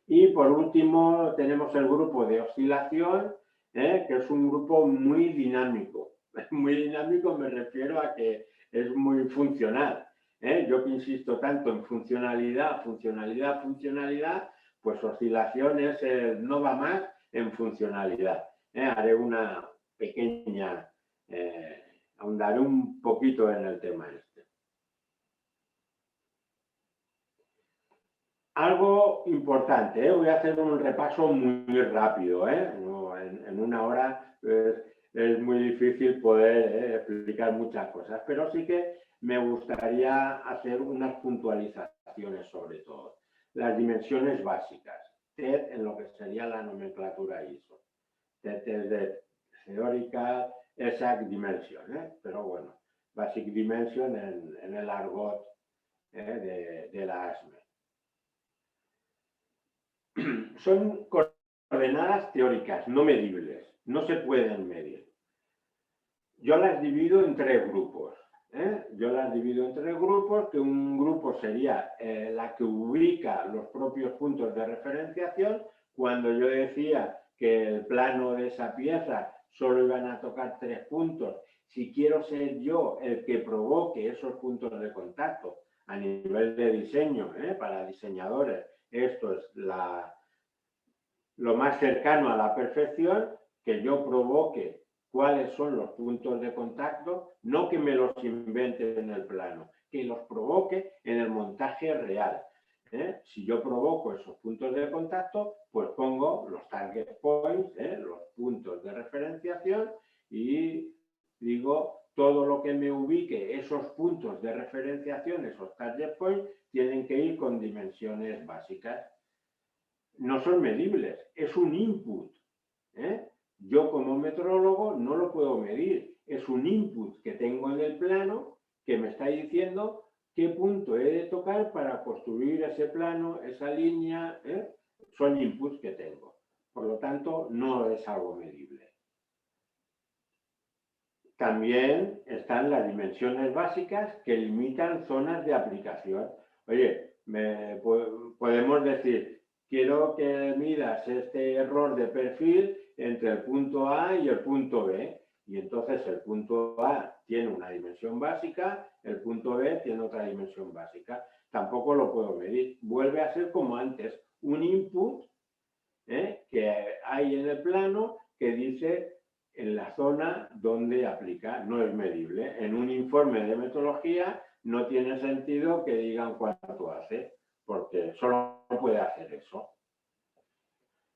Y por último tenemos el grupo de oscilación, que es un grupo muy dinámico. Muy dinámico me refiero a que es muy funcional. Yo que insisto tanto en funcionalidad, funcionalidad, funcionalidad, pues oscilación es el no va más en funcionalidad. Haré una pequeña, ahondaré un poquito en el tema este. Algo importante, voy a hacer un repaso muy rápido, no, en una hora es muy difícil poder explicar muchas cosas, pero sí que me gustaría hacer unas puntualizaciones sobre todo. Las dimensiones básicas, TED en lo que sería la nomenclatura ISO. TED es de Theoretical Exact Dimension, pero bueno, Basic Dimension en el argot de la ASME. Son coordenadas teóricas, no medibles, no se pueden medir. Yo las divido en 3 grupos. Que un grupo sería la que ubica los propios puntos de referenciación. Cuando yo decía que el plano de esa pieza solo iban a tocar 3 puntos, si quiero ser yo el que provoque esos puntos de contacto a nivel de diseño, para diseñadores, esto es lo más cercano a la perfección, que yo provoque cuáles son los puntos de contacto, no que me los invente en el plano, que los provoque en el montaje real. Si yo provoco esos puntos de contacto, pues pongo los target points, los puntos de referenciación, y digo, todo lo que me ubique esos puntos de referenciación, esos target points, tienen que ir con dimensiones básicas. No son medibles, es un input. Yo como metrólogo no lo puedo medir, es un input que tengo en el plano que me está diciendo qué punto he de tocar para construir ese plano, esa línea. Son inputs que tengo, por lo tanto no es algo medible. También están las dimensiones básicas que limitan zonas de aplicación. Oye, podemos decir, quiero que midas este error de perfil entre el punto A y el punto B. Y entonces el punto A tiene una dimensión básica, el punto B tiene otra dimensión básica. Tampoco lo puedo medir. Vuelve a ser como antes, un input que hay en el plano que dice en la zona donde aplica, no es medible. En un informe de metodología no tiene sentido que digan cuánto hace, porque solo puede hacer eso.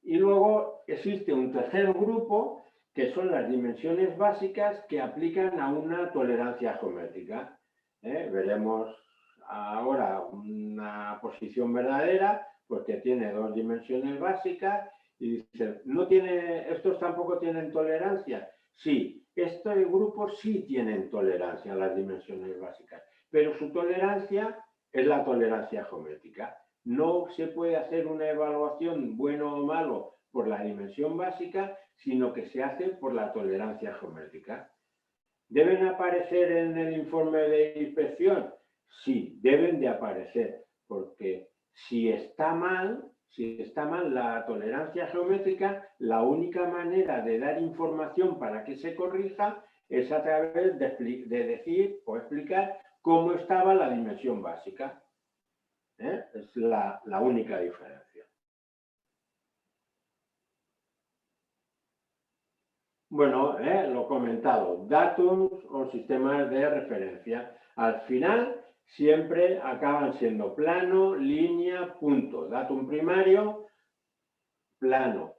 Y luego existe un tercer grupo, que son las dimensiones básicas que aplican a una tolerancia geométrica. Veremos ahora una posición verdadera, pues que tiene 2 dimensiones básicas, y dice, ¿estos tampoco tienen tolerancia? Sí, estos grupos sí tienen tolerancia a las dimensiones básicas, pero su tolerancia es la tolerancia geométrica. No se puede hacer una evaluación bueno o malo por la dimensión básica, sino que se hace por la tolerancia geométrica. ¿Deben aparecer en el informe de inspección? Sí, deben de aparecer, porque Si está mal la tolerancia geométrica, la única manera de dar información para que se corrija es a través de decir o explicar cómo estaba la dimensión básica. Es la única diferencia. Bueno, lo comentado, datos o sistemas de referencia. Al final siempre acaban siendo plano, línea, punto. Datum primario, plano.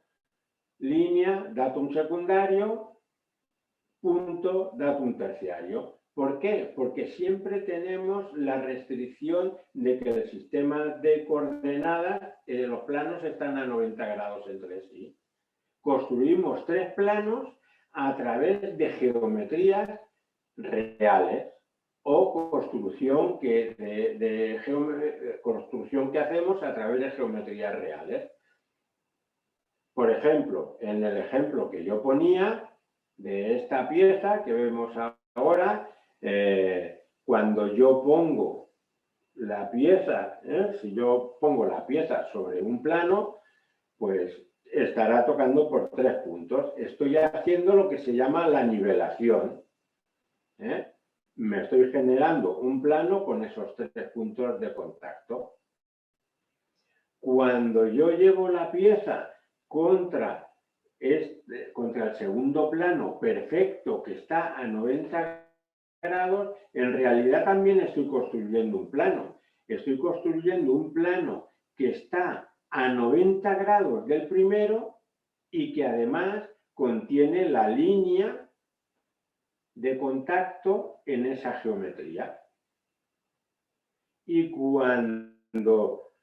Línea, datum secundario, punto, datum terciario. ¿Por qué? Porque siempre tenemos la restricción de que el sistema de coordenadas, los planos están a 90 grados entre sí. Construimos 3 planos a través de geometrías reales o construcción construcción que hacemos a través de geometrías reales. Por ejemplo, en el ejemplo que yo ponía de esta pieza que vemos ahora, cuando yo pongo la pieza, si yo pongo la pieza sobre un plano, pues estará tocando por 3 puntos. Estoy haciendo lo que se llama la nivelación. Me estoy generando un plano con esos 3 puntos de contacto. Cuando yo llevo la pieza contra el segundo plano perfecto que está a 90 grados, en realidad también estoy construyendo un plano. Estoy construyendo un plano que está a 90 grados del primero y que además contiene la línea de contacto en esa geometría. Y cuando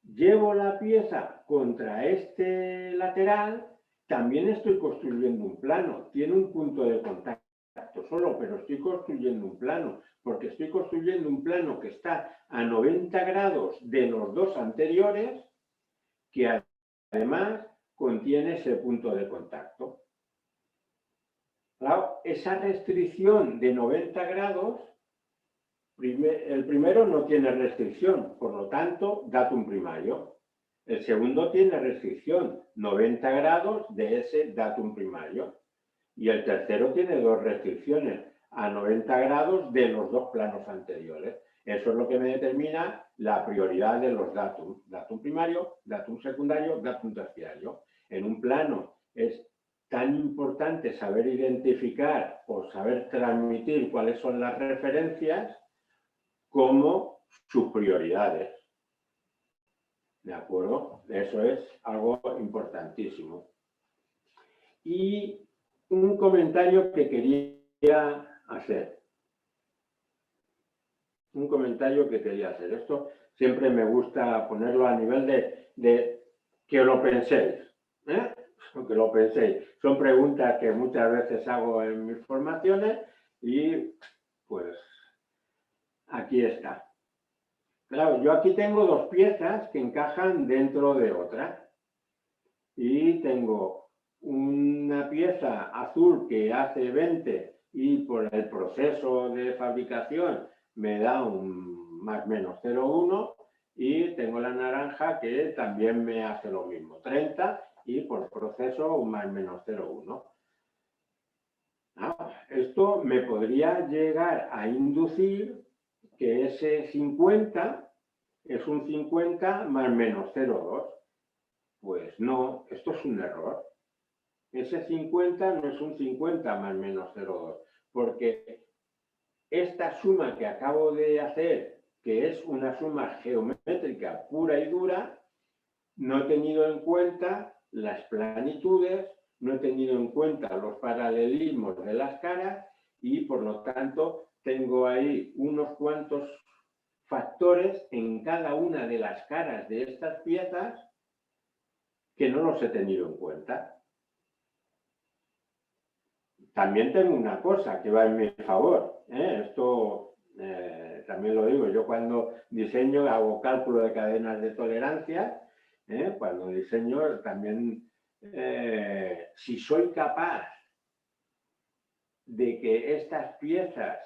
llevo la pieza contra este lateral, también estoy construyendo un plano. Tiene un punto de contacto solo, pero estoy construyendo un plano, porque estoy construyendo un plano que está a 90 grados de los 2 anteriores, que además contiene ese punto de contacto. Claro, esa restricción de 90 grados, el primero no tiene restricción, por lo tanto, datum primario. El segundo tiene restricción, 90 grados de ese datum primario. Y el tercero tiene 2 restricciones, a 90 grados de los 2 planos anteriores. Eso es lo que me determina la prioridad de los datum. Datum primario, datum secundario, datum terciario. En un plano es tan importante saber identificar o saber transmitir cuáles son las referencias como sus prioridades. ¿De acuerdo? Eso es algo importantísimo. Y un comentario que quería hacer. Esto siempre me gusta ponerlo a nivel de que lo penséis. Que lo penséis. Son preguntas que muchas veces hago en mis formaciones y pues aquí está. Claro, yo aquí tengo 2 piezas que encajan dentro de otra. Y tengo una pieza azul que hace 20 y por el proceso de fabricación me da un más menos 0,1 y tengo la naranja que también me hace lo mismo, 30 y por proceso un más menos 0,1. Esto me podría llegar a inducir que ese 50 es un 50 más menos 0,2. Pues no, esto es un error. Ese 50 no es un 50 más menos 0,2, porque esta suma que acabo de hacer, que es una suma geométrica pura y dura, no he tenido en cuenta las planitudes, no he tenido en cuenta los paralelismos de las caras y, por lo tanto, tengo ahí unos cuantos factores en cada una de las caras de estas piezas que no los he tenido en cuenta. También tengo una cosa que va en mi favor. Esto también lo digo. Yo cuando diseño hago cálculo de cadenas de tolerancia. Cuando diseño también, si soy capaz de que estas piezas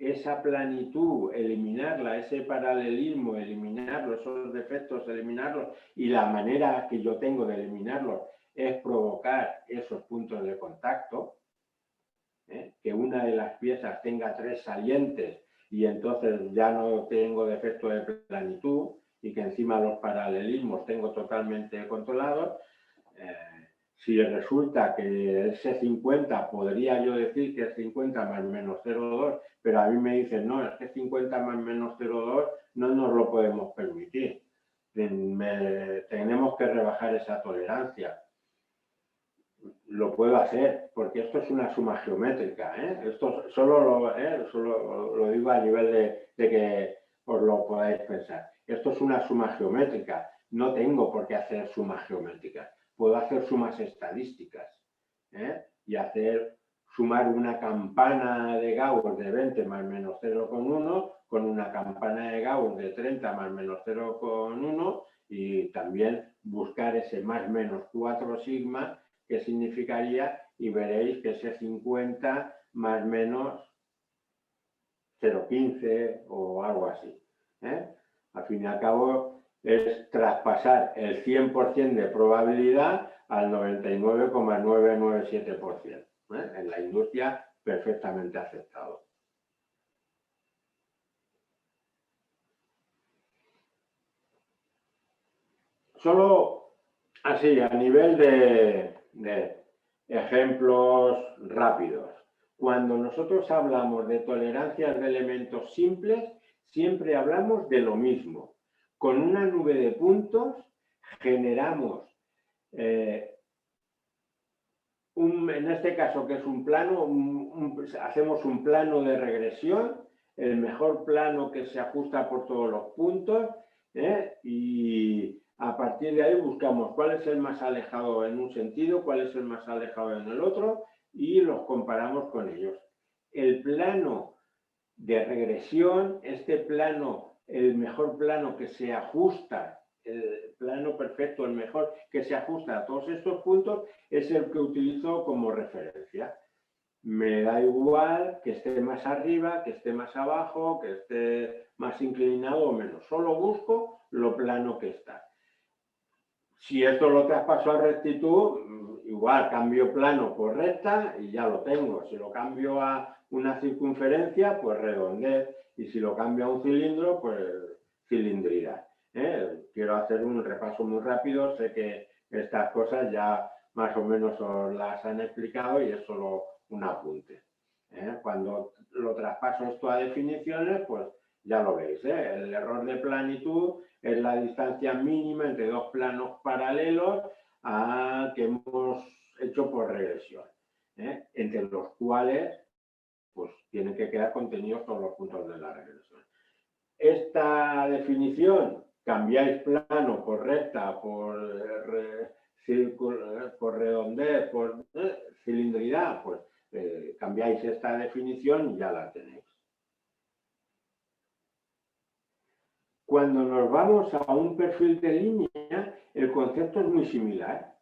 esa planitud, eliminarla, ese paralelismo, eliminarlos, esos defectos, eliminarlos, y la manera que yo tengo de eliminarlos es provocar esos puntos de contacto, que una de las piezas tenga 3 salientes y entonces ya no tengo defecto de planitud y que encima los paralelismos tengo totalmente controlados. Si resulta que ese 50 podría yo decir que es 50 más menos 0,2, pero a mí me dicen, no, es que 50 más menos 0,2 no nos lo podemos permitir. Tenemos que rebajar esa tolerancia. Lo puedo hacer, porque esto es una suma geométrica. Esto solo lo digo a nivel de que os lo podáis pensar. Esto es una suma geométrica. No tengo por qué hacer sumas geométricas. Puedo hacer sumas estadísticas y sumar una campana de Gauss de 20 más menos 0,1 con una campana de Gauss de 30 más menos 0,1 y también buscar ese más menos 4 sigma, que significaría, y veréis que ese 50 más menos 0,15 o algo así. Al fin y al cabo es traspasar el 100% de probabilidad al 99,997%. En la industria perfectamente aceptado. Solo así, a nivel de ejemplos rápidos. Cuando nosotros hablamos de tolerancias de elementos simples, siempre hablamos de lo mismo. Con una nube de puntos generamos, en este caso que es un plano, hacemos un plano de regresión, el mejor plano que se ajusta por todos los puntos, y a partir de ahí buscamos cuál es el más alejado en un sentido, cuál es el más alejado en el otro, y los comparamos con ellos. El plano de regresión, este plano, el mejor plano que se ajusta, el plano perfecto, el mejor que se ajusta a todos estos puntos, es el que utilizo como referencia. Me da igual que esté más arriba, que esté más abajo, que esté más inclinado o menos. Solo busco lo plano que está. Si esto lo traspaso a rectitud, igual cambio plano por recta y ya lo tengo. Si lo cambio a una circunferencia, pues redondez. Y si lo cambio a un cilindro, pues cilindridad. Quiero hacer un repaso muy rápido. Sé que estas cosas ya más o menos os las han explicado y es solo un apunte. Cuando lo traspaso esto a definiciones, pues ya lo veis. El error de planitud es la distancia mínima entre dos planos paralelos que hemos hecho por regresión, entre los cuales pues, tienen que quedar contenidos todos los puntos de la regresión. Esta definición, cambiáis plano por recta, por redondez, por cilindridad, pues cambiáis esta definición y ya la tenéis. Cuando nos vamos a un perfil de línea, el concepto es muy similar.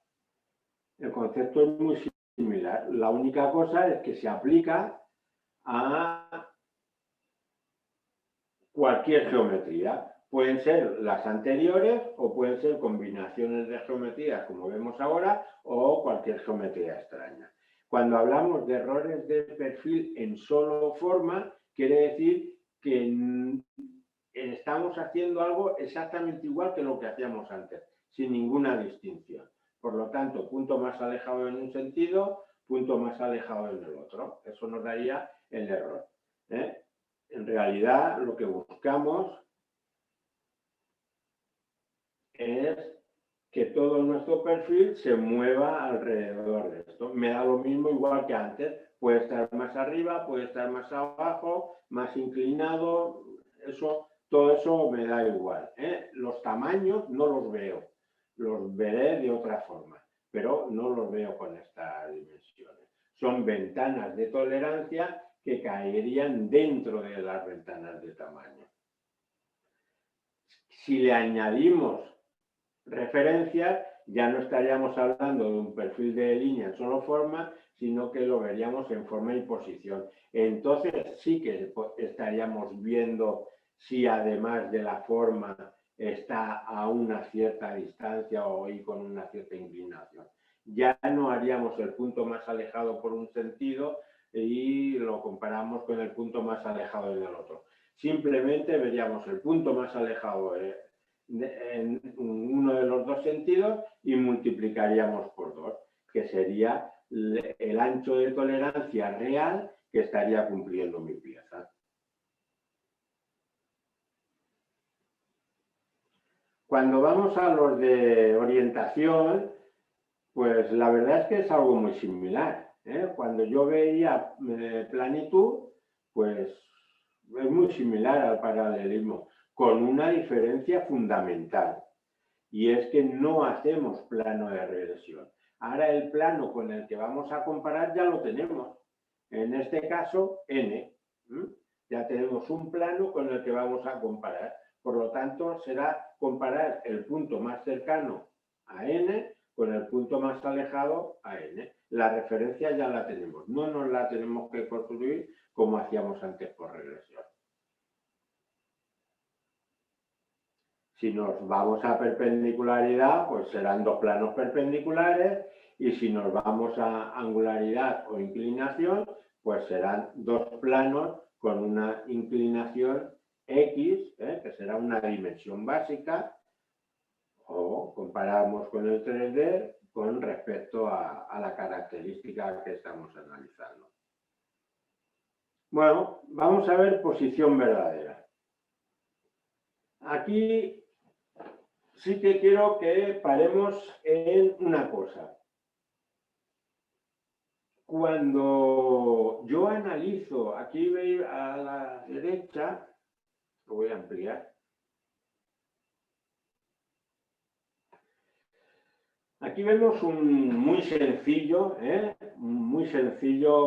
El concepto es muy similar. La única cosa es que se aplica a cualquier geometría. Pueden ser las anteriores o pueden ser combinaciones de geometrías, como vemos ahora, o cualquier geometría extraña. Cuando hablamos de errores de perfil en solo forma, quiere decir que estamos haciendo algo exactamente igual que lo que hacíamos antes, sin ninguna distinción. Por lo tanto, punto más alejado en un sentido, punto más alejado en el otro. Eso nos daría el error. En realidad, lo que buscamos es que todo nuestro perfil se mueva alrededor de esto. Me da lo mismo igual que antes. Puede estar más arriba, puede estar más abajo, más inclinado. Todo eso me da igual. Los tamaños no los veo. Los veré de otra forma, pero no los veo con estas dimensiones. Son ventanas de tolerancia que caerían dentro de las ventanas de tamaño. Si le añadimos referencias, ya no estaríamos hablando de un perfil de línea en solo forma, sino que lo veríamos en forma y posición. Entonces sí que estaríamos viendo si además de la forma está a una cierta distancia y con una cierta inclinación. Ya no haríamos el punto más alejado por un sentido y lo comparamos con el punto más alejado en el otro. Simplemente veríamos el punto más alejado en uno de los dos sentidos y multiplicaríamos por 2, que sería el ancho de tolerancia real que estaría cumpliendo mi pieza. Cuando vamos a los de orientación, pues la verdad es que es algo muy similar, ¿eh? Cuando yo veía planitud, pues es muy similar al paralelismo, con una diferencia fundamental, y es que no hacemos plano de regresión. Ahora el plano con el que vamos a comparar ya lo tenemos, en este caso n. Ya tenemos un plano con el que vamos a comparar, por lo tanto será comparar el punto más cercano a n con el punto más alejado a n. La referencia ya la tenemos, no nos la tenemos que construir como hacíamos antes por regresión. Si nos vamos a perpendicularidad, pues serán dos planos perpendiculares, y si nos vamos a angularidad o inclinación, pues serán dos planos con una inclinación X, que será una dimensión básica, o comparamos con el 3D con respecto a la característica que estamos analizando. Bueno, vamos a ver posición verdadera. Aquí sí que quiero que paremos en una cosa. Cuando yo analizo, aquí veis a la derecha, lo voy a ampliar. Aquí vemos un muy sencillo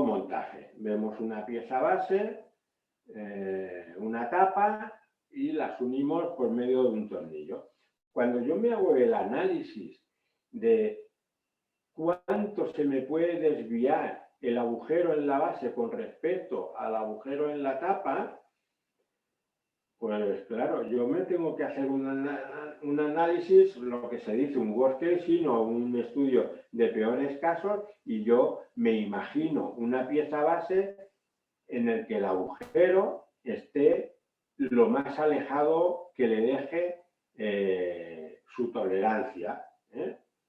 montaje. Vemos una pieza base, una tapa y las unimos por medio de un tornillo. Cuando yo me hago el análisis de cuánto se me puede desviar el agujero en la base con respecto al agujero en la tapa, pues claro, yo me tengo que hacer un análisis, lo que se dice un worst case, sino un estudio de peores casos, y yo me imagino una pieza base en el que el agujero esté lo más alejado que le deje su tolerancia,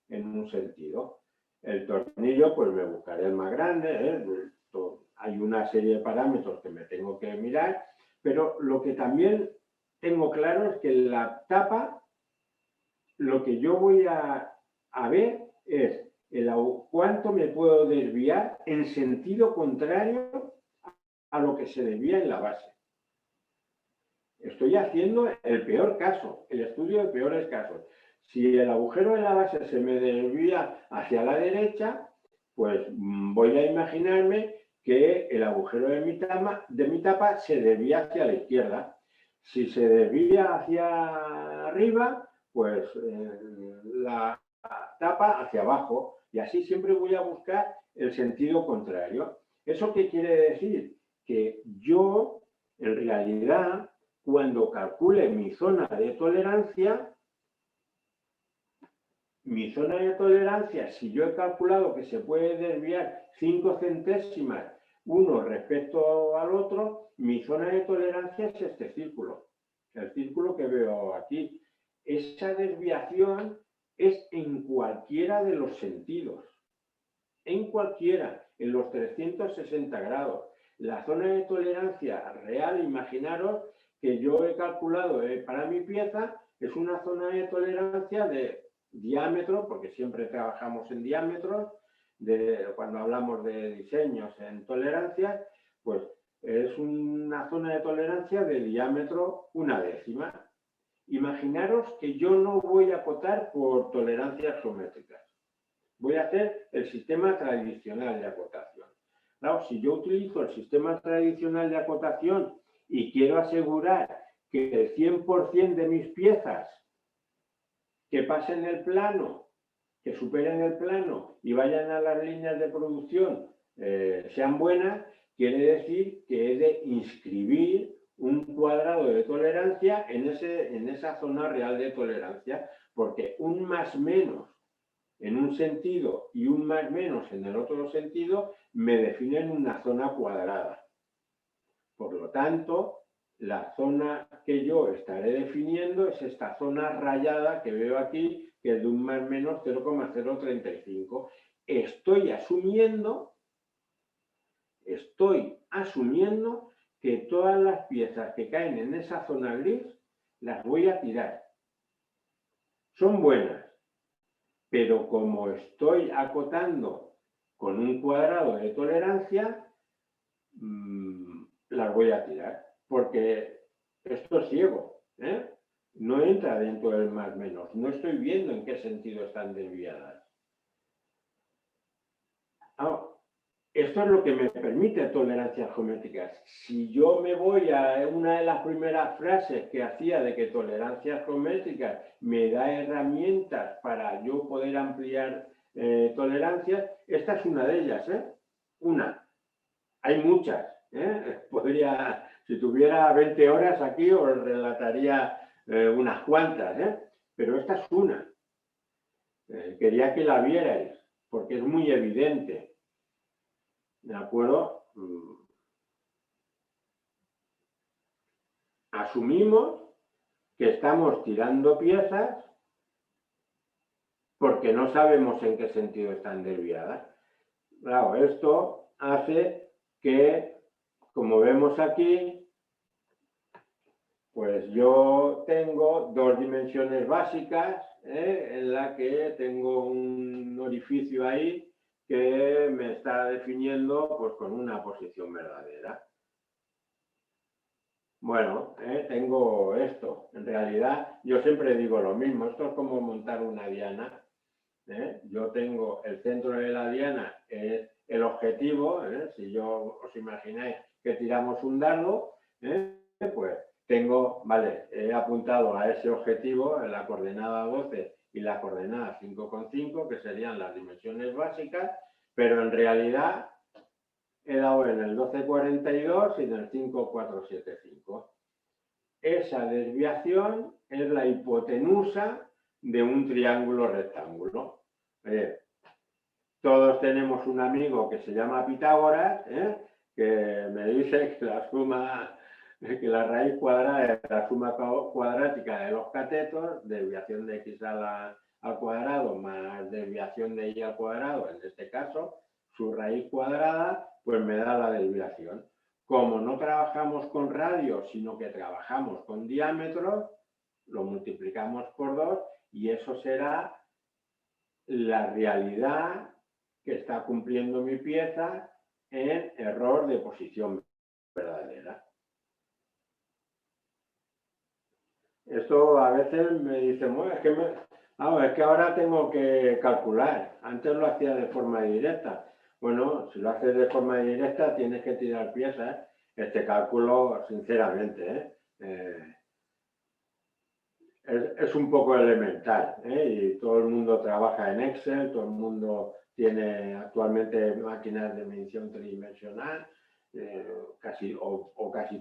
en un sentido. El tornillo, pues me buscaré el más grande, hay una serie de parámetros que me tengo que mirar, pero lo que también tengo claro es que en la tapa lo que yo voy a ver es cuánto me puedo desviar en sentido contrario a lo que se desvía en la base. Estoy haciendo el peor caso, el estudio de peores casos. Si el agujero de la base se me desvía hacia la derecha, pues voy a imaginarme que el agujero de mi tapa se desvía hacia la izquierda. Si se desvía hacia arriba, pues la tapa hacia abajo. Y así siempre voy a buscar el sentido contrario. ¿Eso qué quiere decir? Que yo, en realidad, cuando calcule mi zona de tolerancia, si yo he calculado que se puede desviar 5 centésimas uno respecto al otro, mi zona de tolerancia es este círculo, el círculo que veo aquí. Esa desviación es en cualquiera de los sentidos, en cualquiera, en los 360 grados. La zona de tolerancia real, imaginaros que yo he calculado para mi pieza, es una zona de tolerancia de diámetro, porque siempre trabajamos en diámetros, cuando hablamos de diseños en tolerancias, pues es una zona de tolerancia de diámetro 1/10. Imaginaros que yo no voy a acotar por tolerancias geométricas. Voy a hacer el sistema tradicional de acotación. Claro, si yo utilizo el sistema tradicional de acotación y quiero asegurar que el 100% de mis piezas que pasen el plano, que superen el plano y vayan a las líneas de producción sean buenas, quiere decir que he de inscribir un cuadrado de tolerancia en esa zona real de tolerancia, porque un más menos en un sentido y un más menos en el otro sentido me definen una zona cuadrada. Por lo tanto, la zona que yo estaré definiendo es esta zona rayada que veo aquí, que es de un más menos 0,035. Estoy asumiendo que todas las piezas que caen en esa zona gris las voy a tirar. Son buenas, pero como estoy acotando con un cuadrado de tolerancia, las voy a tirar, porque esto es ciego, ¿eh? No entra dentro del más menos, no estoy viendo en qué sentido están desviadas. Esto es lo que me permite tolerancias geométricas. Si yo me voy a una de las primeras frases que hacía de que tolerancias geométricas me da herramientas para yo poder ampliar tolerancias, esta es una de ellas, ¿eh? Una. Hay muchas, ¿eh? Podría, si tuviera 20 horas aquí, os relataría unas cuantas, ¿eh? Pero esta es una. Quería que la vierais, porque es muy evidente. ¿De acuerdo? Asumimos que estamos tirando piezas porque no sabemos en qué sentido están desviadas. Claro, esto hace que, como vemos aquí, pues yo tengo dos dimensiones básicas, en la que tengo un orificio ahí que me está definiendo pues con una posición verdadera. Bueno, tengo esto. En realidad, yo siempre digo lo mismo. Esto es como montar una diana. Yo tengo el centro de la diana, es el objetivo. Si yo os imagináis que tiramos un dardo, pues tengo, vale, he apuntado a ese objetivo en la coordenada 12 y la coordenada 5,5, que serían las dimensiones básicas, pero en realidad he dado en el 12,42 y en el 5,475. Esa desviación es la hipotenusa de un triángulo rectángulo. Todos tenemos un amigo que se llama Pitágoras, que me dice que la raíz cuadrada es la suma cuadrática de los catetos, desviación de x al cuadrado más desviación de y al cuadrado, en este caso, su raíz cuadrada, pues me da la desviación. Como no trabajamos con radios, sino que trabajamos con diámetros, lo multiplicamos por 2 y eso será la realidad que está cumpliendo mi pieza en error de posición verdadera. Esto a veces me dicen, bueno, es que ahora tengo que calcular. Antes lo hacía de forma directa. Bueno, si lo haces de forma directa tienes que tirar piezas. Este cálculo, sinceramente, es un poco elemental, y todo el mundo trabaja en Excel, todo el mundo tiene actualmente máquinas de medición tridimensional, casi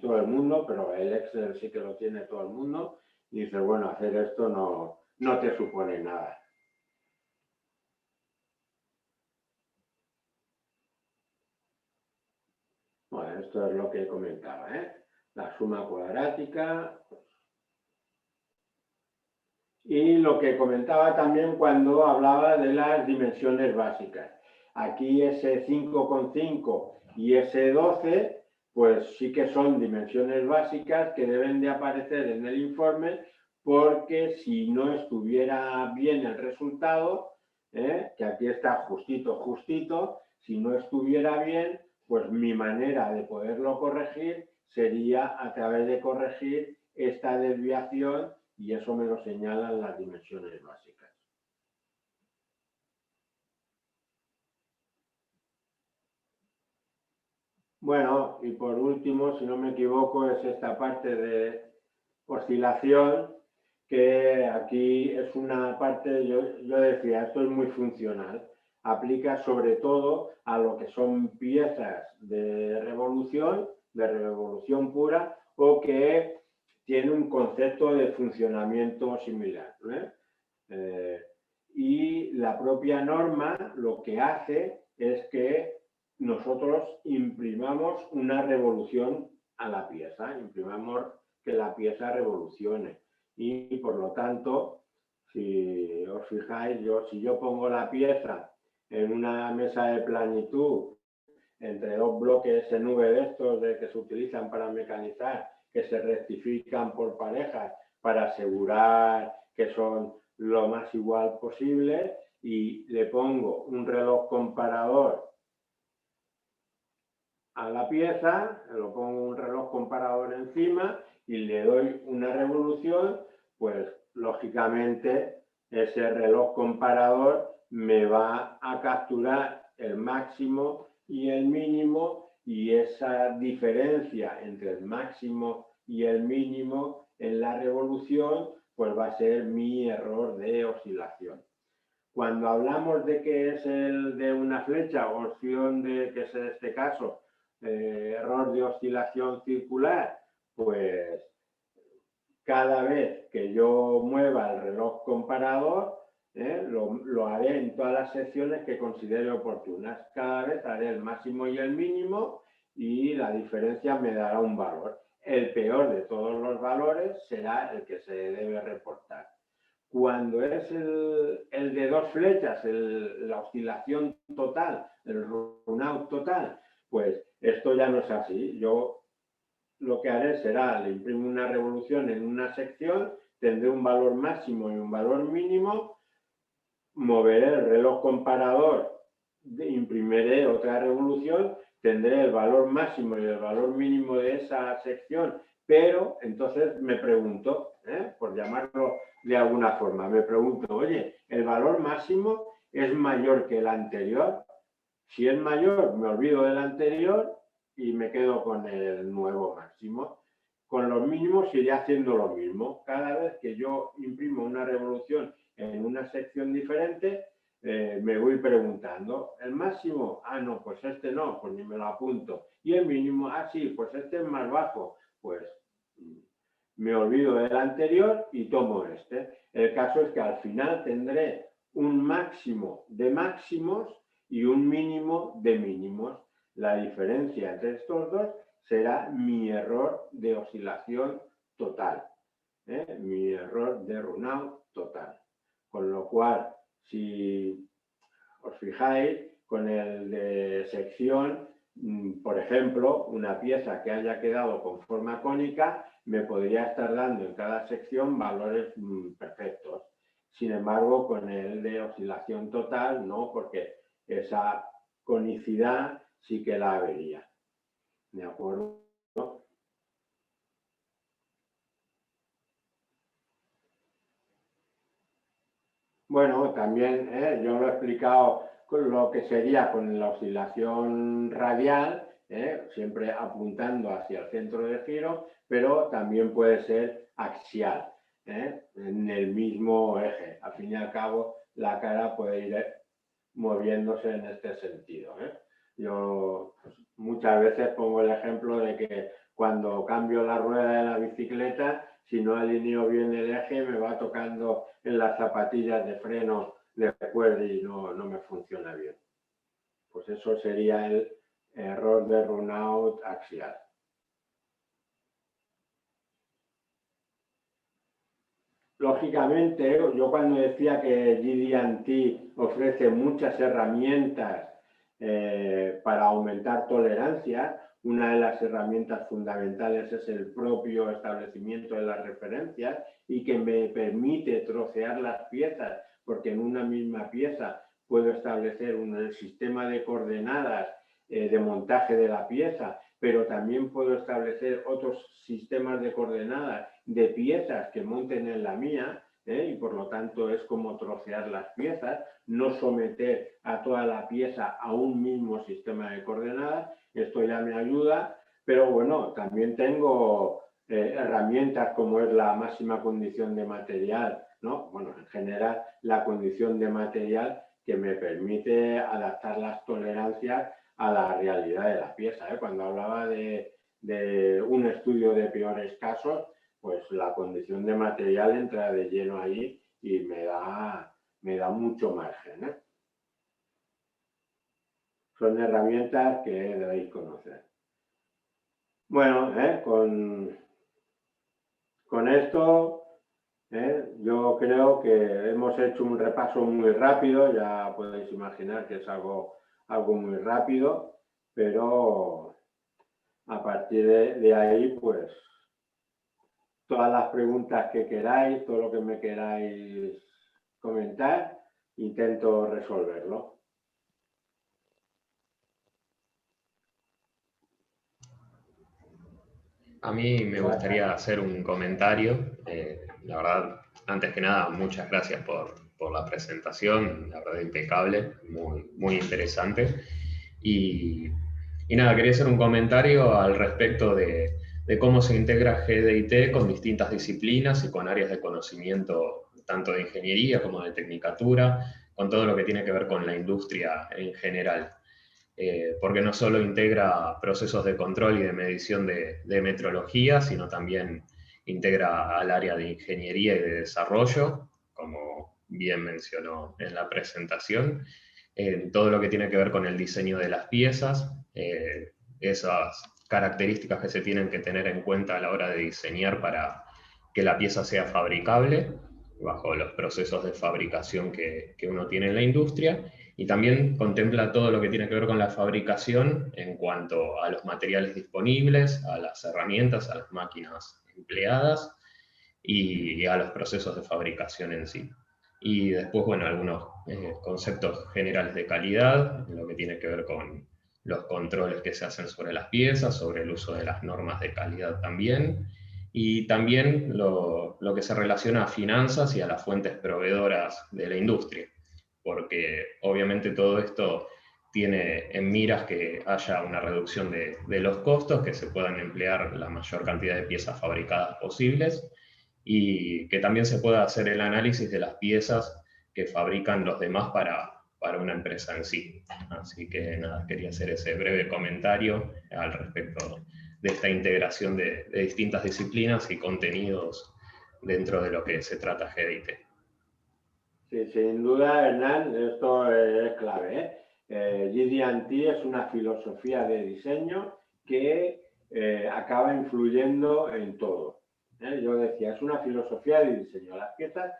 todo el mundo, pero el Excel sí que lo tiene todo el mundo, y dice, bueno, hacer esto no te supone nada. Bueno, esto es lo que comentaba, la suma cuadrática. Y lo que comentaba también cuando hablaba de las dimensiones básicas. Aquí ese 5,5 y ese 12, pues sí que son dimensiones básicas que deben de aparecer en el informe, porque si no estuviera bien el resultado, que aquí está justito, si no estuviera bien, pues mi manera de poderlo corregir sería a través de corregir esta desviación, y eso me lo señalan las dimensiones básicas. Bueno, y por último, si no me equivoco, es esta parte de oscilación, que aquí es una parte, yo decía, esto es muy funcional. aplica sobre todo a lo que son piezas de revolución pura, o que tiene un concepto de funcionamiento similar, y la propia norma lo que hace es que nosotros imprimamos una revolución a la pieza, imprimamos que la pieza revolucione, y por lo tanto, si os fijáis, si yo pongo la pieza en una mesa de planitud entre dos bloques en V de estos que se utilizan para mecanizar, que se rectifican por parejas para asegurar que son lo más igual posible, y le pongo un reloj comparador a la pieza, lo pongo un reloj comparador encima y le doy una revolución, pues lógicamente ese reloj comparador me va a capturar el máximo y el mínimo, y esa diferencia entre el máximo y el mínimo en la revolución pues va a ser mi error de oscilación. Cuando hablamos de que es el de una flecha, opción de que es en este caso error de oscilación circular, pues cada vez que yo mueva el reloj comparador, lo haré en todas las secciones que considere oportunas. Cada vez haré el máximo y el mínimo, y la diferencia me dará un valor. El peor de todos los valores será el que se debe reportar. Cuando es el de dos flechas, la oscilación total, el runout total, pues esto ya no es así. Yo lo que haré será, le imprimo una revolución en una sección, tendré un valor máximo y un valor mínimo, moveré el reloj comparador, imprimiré otra revolución, tendré el valor máximo y el valor mínimo de esa sección, pero entonces me pregunto, por llamarlo de alguna forma, me pregunto, oye, ¿el valor máximo es mayor que el anterior? Si es mayor, me olvido del anterior y me quedo con el nuevo máximo. Con los mínimos iré haciendo lo mismo. Cada vez que yo imprimo una revolución en una sección diferente, me voy preguntando, ¿el máximo? Ah, no, pues este no, pues ni me lo apunto. Y el mínimo, ah, sí, pues este es más bajo. Pues me olvido del anterior y tomo este. El caso es que al final tendré un máximo de máximos y un mínimo de mínimos. La diferencia entre estos dos será mi error de oscilación total, mi error de runout total. Con lo cual, si os fijáis, con el de sección, por ejemplo, una pieza que haya quedado con forma cónica me podría estar dando en cada sección valores perfectos. Sin embargo, con el de oscilación total, no, porque esa conicidad sí que la vería. ¿De acuerdo? Bueno, también yo lo he explicado con lo que sería con la oscilación radial, siempre apuntando hacia el centro de giro, pero también puede ser axial, en el mismo eje. Al fin y al cabo, la cara puede ir moviéndose en este sentido. Yo pues, muchas veces pongo el ejemplo de que cuando cambio la rueda de la bicicleta, si no alineo bien el eje, me va tocando en las zapatillas de freno después y no me funciona bien. Pues eso sería el error de runout axial. Lógicamente, yo cuando decía que GD&T ofrece muchas herramientas para aumentar tolerancia, una de las herramientas fundamentales es el propio establecimiento de las referencias, y que me permite trocear las piezas, porque en una misma pieza puedo establecer un sistema de coordenadas de montaje de la pieza, pero también puedo establecer otros sistemas de coordenadas de piezas que monten en la mía, y por lo tanto es como trocear las piezas, no someter a toda la pieza a un mismo sistema de coordenadas. Esto ya me ayuda, pero bueno, también tengo herramientas como es la máxima condición de material, ¿no? Bueno, en general la condición de material que me permite adaptar las tolerancias a la realidad de la pieza. Cuando hablaba de un estudio de peores casos, pues la condición de material entra de lleno ahí y me da mucho margen. Son herramientas que debéis conocer. Bueno, con esto yo creo que hemos hecho un repaso muy rápido, ya podéis imaginar que es algo muy rápido, pero a partir de ahí, pues, todas las preguntas que queráis, todo lo que me queráis comentar, intento resolverlo. A mí me gustaría hacer un comentario. La verdad, antes que nada, muchas gracias por la presentación, la verdad impecable, muy, muy interesante. Y nada, quería hacer un comentario al respecto de cómo se integra GDIT con distintas disciplinas y con áreas de conocimiento, tanto de ingeniería como de tecnicatura, con todo lo que tiene que ver con la industria en general. Porque no solo integra procesos de control y de medición de metrología, sino también integra al área de ingeniería y de desarrollo, como bien mencionó en la presentación, en todo lo que tiene que ver con el diseño de las piezas, esas características que se tienen que tener en cuenta a la hora de diseñar para que la pieza sea fabricable, bajo los procesos de fabricación que uno tiene en la industria, y también contempla todo lo que tiene que ver con la fabricación en cuanto a los materiales disponibles, a las herramientas, a las máquinas empleadas y a los procesos de fabricación en sí. Y después, bueno, algunos conceptos generales de calidad, lo que tiene que ver con los controles que se hacen sobre las piezas, sobre el uso de las normas de calidad también, y también lo que se relaciona a finanzas y a las fuentes proveedoras de la industria, porque obviamente todo esto tiene en miras que haya una reducción de los costos, que se puedan emplear la mayor cantidad de piezas fabricadas posibles, y que también se pueda hacer el análisis de las piezas que fabrican los demás para una empresa en sí. Así que nada, quería hacer ese breve comentario al respecto de esta integración de distintas disciplinas y contenidos dentro de lo que se trata GDIT. Sí, sin duda, Hernán, esto es clave. GD&T es una filosofía de diseño que acaba influyendo en todo. Yo decía, es una filosofía de diseño. Las piezas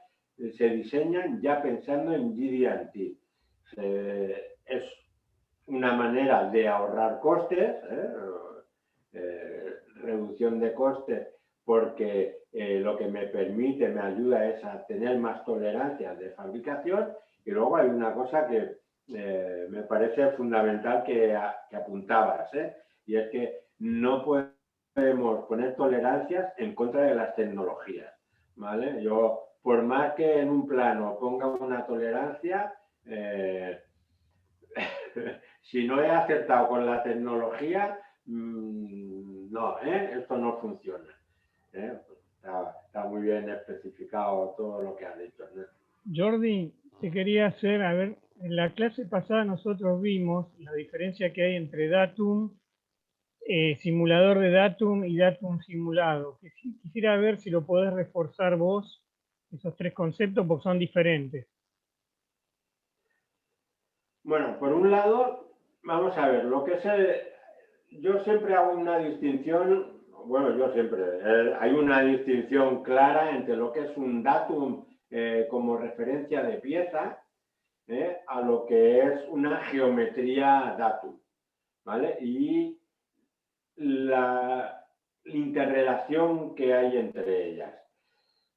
se diseñan ya pensando en GD&T. Es una manera de ahorrar costes, reducción de costes, porque lo que me permite, me ayuda es a tener más tolerancias de fabricación. Y luego hay una cosa que me parece fundamental que apuntabas, y es que no podemos poner tolerancias en contra de las tecnologías, ¿vale? Yo, por más que en un plano ponga una tolerancia, si no he acertado con la tecnología, no, esto no funciona. Está muy bien especificado todo lo que has dicho, ¿no? Jordi, te quería hacer, a ver, en la clase pasada nosotros vimos la diferencia que hay entre Datum, simulador de Datum y Datum simulado. Quisiera ver si lo podés reforzar vos, esos tres conceptos, porque son diferentes. Bueno, por un lado, vamos a ver, lo que es yo siempre hago una distinción, bueno, hay una distinción clara entre lo que es un datum como referencia de pieza a lo que es una geometría datum, ¿vale? Y la interrelación que hay entre ellas.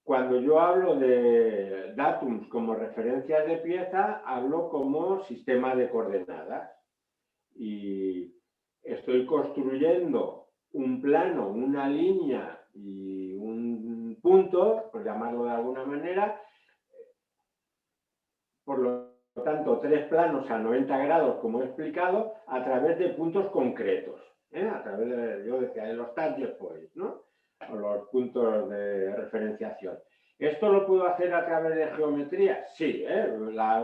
Cuando yo hablo de datums como referencias de pieza, hablo como sistema de coordenadas. Y estoy construyendo un plano, una línea y un punto, por llamarlo de alguna manera. Por lo tanto, tres planos a 90 grados, como he explicado, a través de puntos concretos. A través de, yo decía, de los target points, ¿no? O los puntos de referenciación. ¿Esto lo puedo hacer a través de geometría? Sí,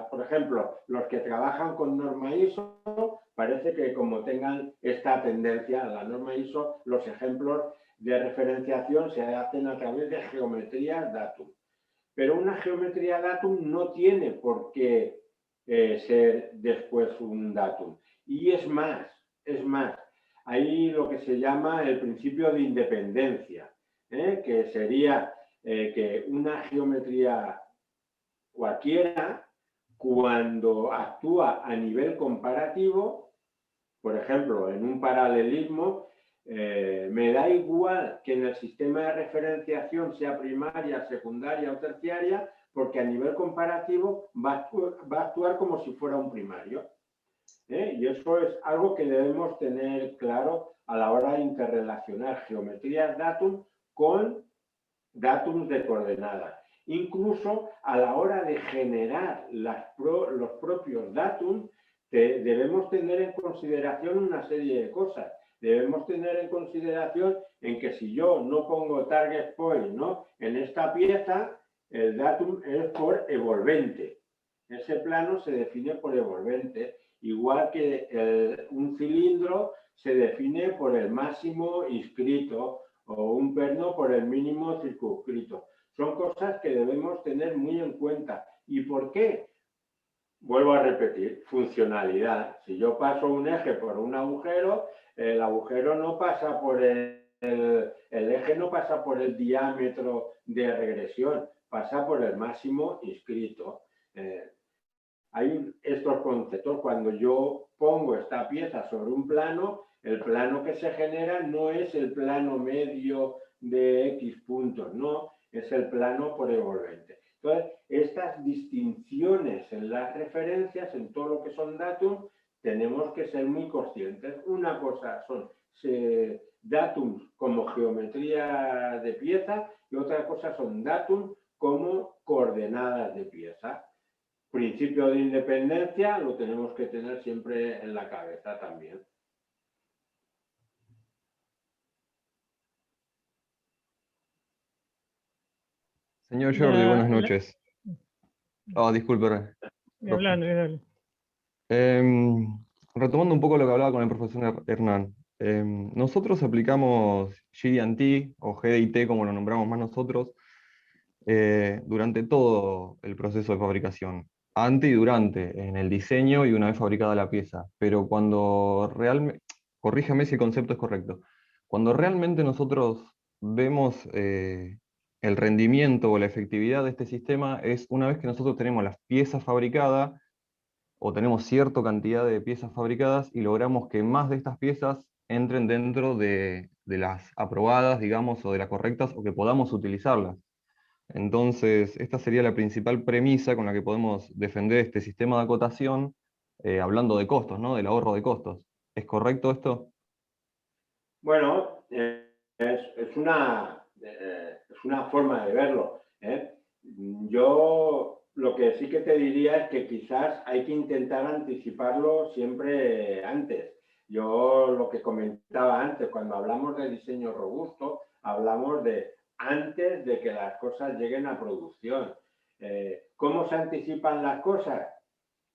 por ejemplo, los que trabajan con norma ISO, parece que como tengan esta tendencia a la norma ISO, los ejemplos de referenciación se hacen a través de geometrías datum. Pero una geometría datum no tiene por qué ser después un datum. Y es más, hay lo que se llama el principio de independencia, que sería que una geometría cualquiera, cuando actúa a nivel comparativo, por ejemplo, en un paralelismo, me da igual que en el sistema de referenciación sea primaria, secundaria o terciaria, porque a nivel comparativo va a actuar como si fuera un primario. Y eso es algo que debemos tener claro a la hora de interrelacionar geometrías datum con datums de coordenadas. Incluso a la hora de generar los propios datums, debemos tener en consideración una serie de cosas. Debemos tener en consideración en que si yo no pongo target point, ¿no?, en esta pieza, el datum es por evolvente. Ese plano se define por evolvente, igual que un cilindro se define por el máximo inscrito o un perno por el mínimo circunscrito. Son cosas que debemos tener muy en cuenta. ¿Y por qué? Vuelvo a repetir, funcionalidad. Si yo paso un eje por un agujero, el agujero no pasa por el eje no pasa por el diámetro de regresión, pasa por el máximo inscrito. Hay estos conceptos. Cuando yo pongo esta pieza sobre un plano, el plano que se genera no es el plano medio de X puntos, no, es el plano por evolvente. Entonces, estas distinciones en las referencias, en todo lo que son datums, tenemos que ser muy conscientes. Una cosa son datums como geometría de pieza y otra cosa son datums como coordenadas de pieza. Principio de independencia lo tenemos que tener siempre en la cabeza también. Señor Jordi, buenas noches. Disculpe, Hablando, dale. Retomando un poco lo que hablaba con el profesor Hernán, nosotros aplicamos GD&T o GDIT, como lo nombramos más nosotros, durante todo el proceso de fabricación, antes y durante, en el diseño y una vez fabricada la pieza. Pero cuando realmente, corríjame si el concepto es correcto, cuando realmente nosotros vemos el rendimiento o la efectividad de este sistema es una vez que nosotros tenemos las piezas fabricadas o tenemos cierta cantidad de piezas fabricadas y logramos que más de estas piezas entren dentro de las aprobadas, digamos, o de las correctas, o que podamos utilizarlas. Entonces, esta sería la principal premisa con la que podemos defender este sistema de acotación, hablando de costos, ¿no?, del ahorro de costos. ¿Es correcto esto? Bueno, es una forma de verlo. Yo lo que sí que te diría es que quizás hay que intentar anticiparlo siempre antes. Yo lo que comentaba antes, cuando hablamos de diseño robusto, hablamos de antes de que las cosas lleguen a producción. ¿Cómo se anticipan las cosas?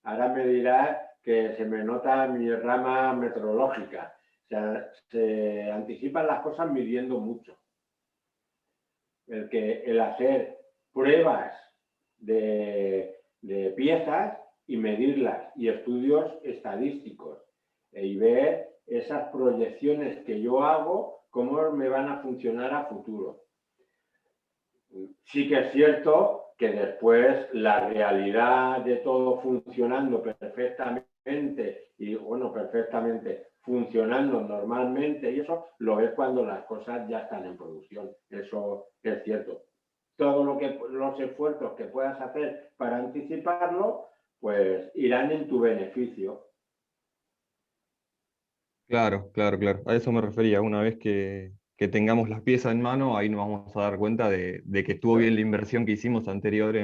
Ahora me dirás que se me nota mi rama metrológica. O sea, se anticipan las cosas midiendo mucho. El hacer pruebas de piezas y medirlas, y estudios estadísticos, y ver esas proyecciones que yo hago, cómo me van a funcionar a futuro. Sí que es cierto que después la realidad de todo funcionando perfectamente y, bueno, perfectamente funcionando normalmente, y eso lo ves cuando las cosas ya están en producción. Eso es cierto. Todo los esfuerzos que puedas hacer para anticiparlo, pues irán en tu beneficio. Claro, claro, claro. A eso me refería. Una vez que tengamos las piezas en mano, ahí nos vamos a dar cuenta de que estuvo bien la inversión que hicimos anterior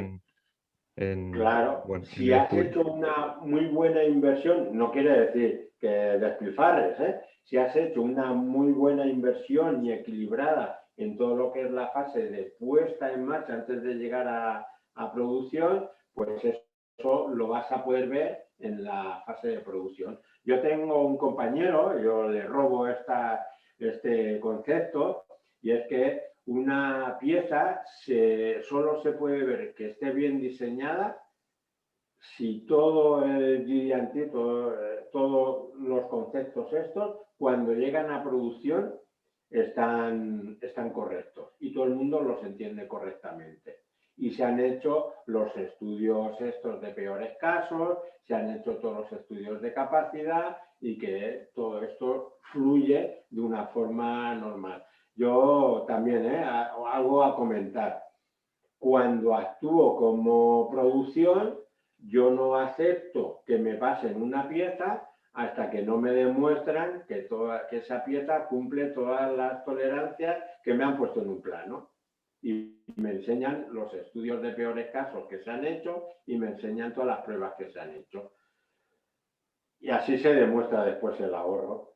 Claro, bueno, en si el has estudio. hecho una muy buena inversión, no quiere decir que despilfarres, ¿eh? Si has hecho una muy buena inversión y equilibrada en todo lo que es la fase de puesta en marcha antes de llegar a producción, pues eso lo vas a poder ver en la fase de producción. Yo tengo un compañero, yo le robo este concepto, y es que una pieza solo se puede ver que esté bien diseñada si todo el GD&T, todos los conceptos estos, cuando llegan a producción, están correctos y todo el mundo los entiende correctamente. Y se han hecho los estudios estos de peores casos, se han hecho todos los estudios de capacidad y que todo esto fluye de una forma normal. Yo también algo a comentar. Cuando actúo como producción, yo no acepto que me pasen una pieza hasta que no me demuestran que esa pieza cumple todas las tolerancias que me han puesto en un plano. Y me enseñan los estudios de peores casos que se han hecho y me enseñan todas las pruebas que se han hecho. Y así se demuestra después el ahorro.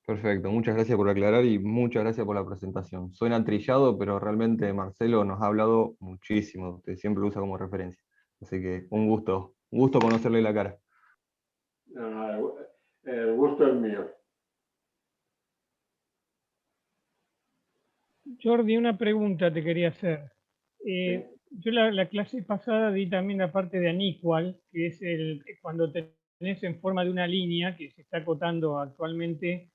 Perfecto, muchas gracias por aclarar y muchas gracias por la presentación. Suena trillado, pero realmente Marcelo nos ha hablado muchísimo, usted siempre lo usa como referencia. Así que un gusto conocerle la cara. No, el gusto es mío. Jordi, una pregunta te quería hacer. Sí. Yo la clase pasada di también la parte de unequal, que es cuando tenés en forma de una línea, que se está acotando actualmente,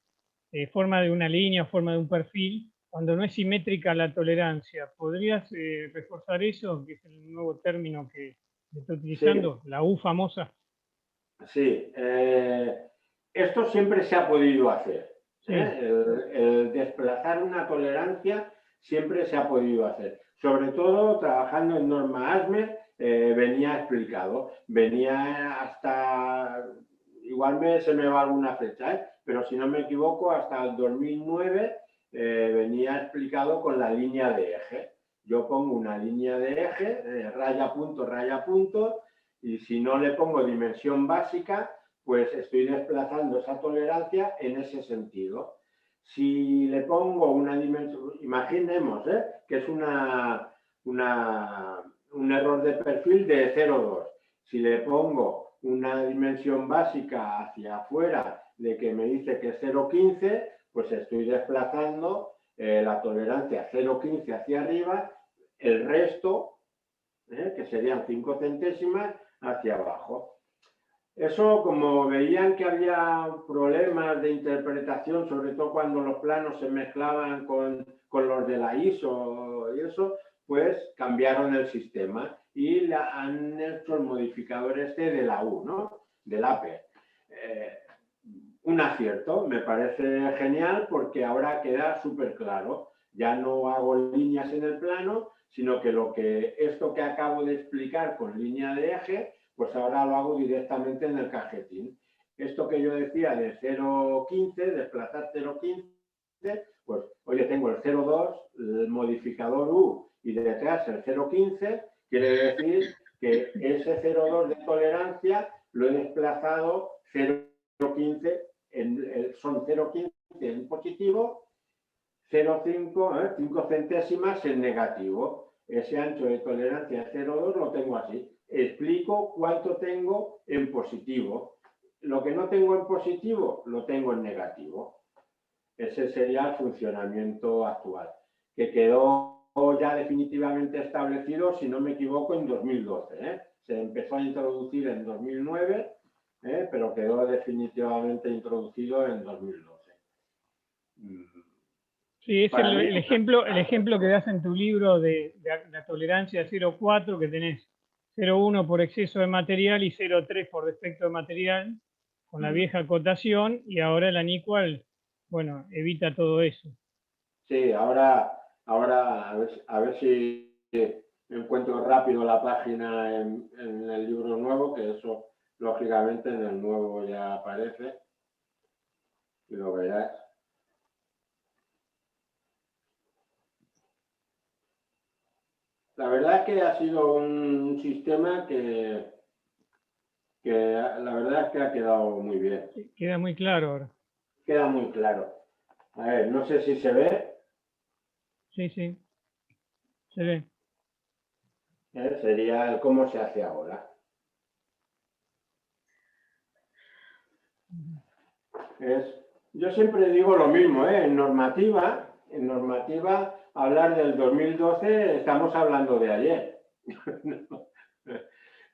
forma de una línea, forma de un perfil, cuando no es simétrica la tolerancia. ¿Podrías reforzar eso, que es el nuevo término que se está utilizando, Sí. la U famosa? Sí, esto siempre se ha podido hacer. Sí. El desplazar una tolerancia siempre se ha podido hacer. Sobre todo trabajando en norma ASME venía explicado. Venía hasta, igual se me va alguna fecha, pero si no me equivoco, hasta el 2009 venía explicado con la línea de eje. Yo pongo una línea de eje, raya punto, y si no le pongo dimensión básica, pues estoy desplazando esa tolerancia en ese sentido. Si le pongo una dimensión, imaginemos que es un error de perfil de 0,2. Si le pongo una dimensión básica hacia afuera de que me dice que es 0,15, pues estoy desplazando la tolerancia 0,15 hacia arriba, el resto, que serían 5 centésimas, hacia abajo. Eso, como veían que había problemas de interpretación, sobre todo cuando los planos se mezclaban con los de la ISO y eso, pues cambiaron el sistema y han hecho el modificador este de la U, ¿no? Del APE. Un acierto, me parece genial porque ahora queda súper claro. Ya no hago líneas en el plano, sino que esto que acabo de explicar con línea de eje, pues ahora lo hago directamente en el cajetín. Esto que yo decía de 0,15, desplazar 0,15, pues oye, tengo el 0,2, el modificador U y detrás el 0,15, quiere decir que ese 0,2 de tolerancia lo he desplazado 0,15, son 0,15 en positivo, 0,5, 5 centésimas en negativo. Ese ancho de tolerancia 0,2 lo tengo así. Explico cuánto tengo en positivo. Lo que no tengo en positivo, lo tengo en negativo. Ese sería el funcionamiento actual, que quedó ya definitivamente establecido, si no me equivoco, en 2012. Se empezó a introducir en 2009, pero quedó definitivamente introducido en 2012. Sí, es el ejemplo que das en tu libro de la tolerancia 0,4, que tenés 0,1 por exceso de material y 0,3 por defecto de material, con la vieja acotación, y ahora el unequal, bueno, evita todo eso. Sí, ahora a ver si encuentro rápido la página en el libro nuevo, que eso lógicamente en el nuevo ya aparece, y lo verás. La verdad es que ha sido un sistema que la verdad es que ha quedado muy bien. Queda muy claro ahora. Queda muy claro. A ver, no sé si se ve. Sí, sí, se ve. Sería cómo se hace ahora. Yo siempre digo lo mismo, en normativa, hablar del 2012, estamos hablando de ayer.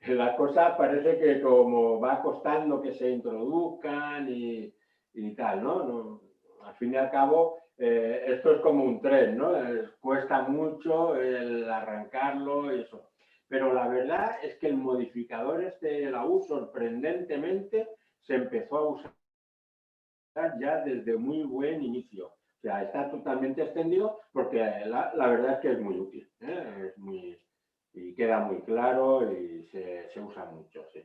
La cosa parece que como va costando que se introduzcan y tal, ¿no? Al fin y al cabo, esto es como un tren, ¿no? Cuesta mucho el arrancarlo y eso. Pero la verdad es que el modificador este de la U, sorprendentemente, se empezó a usar ya desde muy buen inicio. O sea, está totalmente extendido porque la verdad es que es muy útil, ¿eh? Y queda muy claro y se usa mucho, sí.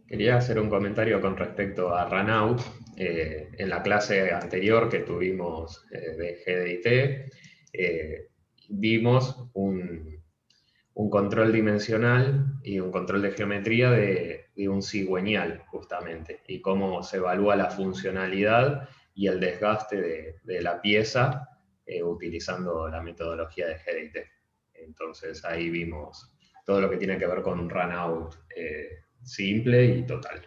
Quería hacer un comentario con respecto a Runout. En la clase anterior que tuvimos de GDIT, vimos un control dimensional y un control de geometría de un cigüeñal, justamente, y cómo se evalúa la funcionalidad y el desgaste de la pieza utilizando la metodología de GDIT. Entonces ahí vimos todo lo que tiene que ver con un runout simple y total.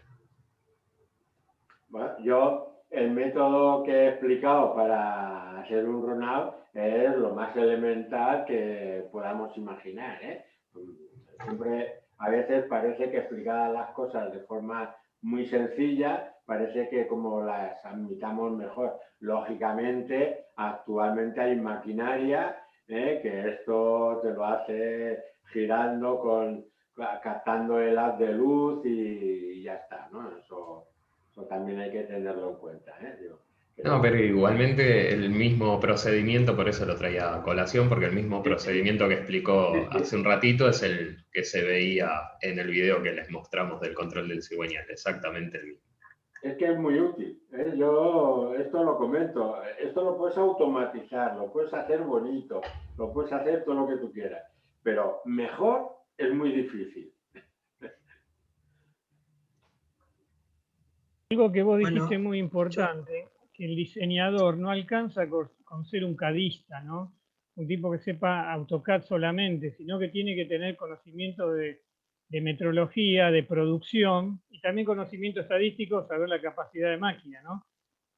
Bueno, yo el método que he explicado para hacer un runout es lo más elemental que podamos imaginar, ¿eh? Siempre, a veces parece que explicar las cosas de forma muy sencilla, parece que como las admitamos mejor. Lógicamente, actualmente hay maquinaria que esto te lo hace girando captando el haz de luz y ya está, ¿no? Eso también hay que tenerlo en cuenta, ¿eh? No, pero igualmente el mismo procedimiento, por eso lo traía a colación, porque el mismo procedimiento que explicó hace un ratito es el que se veía en el video que les mostramos del control del cigüeñal, exactamente el mismo. Es que es muy útil, ¿eh? Yo esto lo comento, esto lo puedes automatizar, lo puedes hacer bonito, lo puedes hacer todo lo que tú quieras, pero mejor es muy difícil. Algo que vos Bueno, dijiste muy importante, que el diseñador no alcanza con ser un cadista, ¿no? Un tipo que sepa AutoCAD solamente, sino que tiene que tener conocimiento de metrología, de producción y también conocimiento estadístico, saber la capacidad de máquina, ¿no?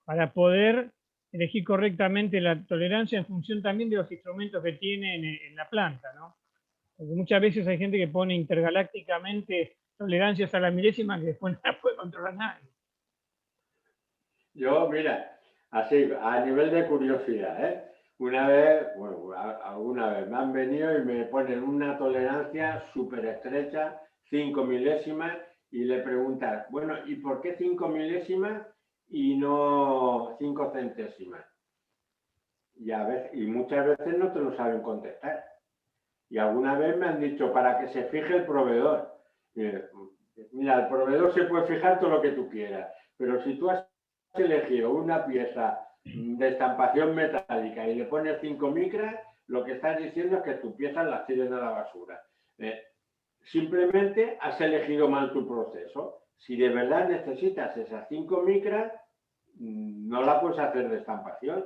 Para poder elegir correctamente la tolerancia en función también de los instrumentos que tiene en la planta, ¿no? Porque muchas veces hay gente que pone intergalácticamente tolerancias a la milésima que después no la puede controlar nadie. Yo, mira, así, a nivel de curiosidad, ¿eh? Una vez, bueno, alguna vez me han venido y me ponen una tolerancia súper estrecha, 5 milésimas, y le preguntas, bueno, ¿y por qué 5 milésimas y no 5 centésimas? Y muchas veces no te lo saben contestar. Y alguna vez me han dicho, para que se fije el proveedor. Mira, el proveedor se puede fijar todo lo que tú quieras, pero si tú has elegido una pieza de estampación metálica y le pones 5 micras, lo que estás diciendo es que tus piezas las tiren a la basura. Simplemente has elegido mal tu proceso. Si de verdad necesitas esas 5 micras, no la puedes hacer de estampación.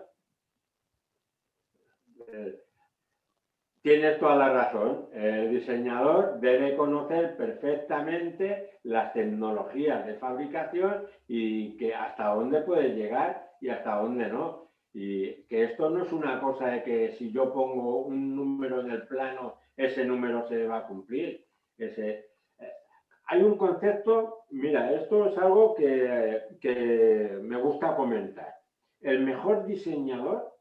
Tienes toda la razón. El diseñador debe conocer perfectamente las tecnologías de fabricación y que hasta dónde puede llegar y hasta dónde no. Y que esto no es una cosa de que si yo pongo un número en el plano, ese número se va a cumplir. Hay un concepto, mira, esto es algo que me gusta comentar. El mejor diseñador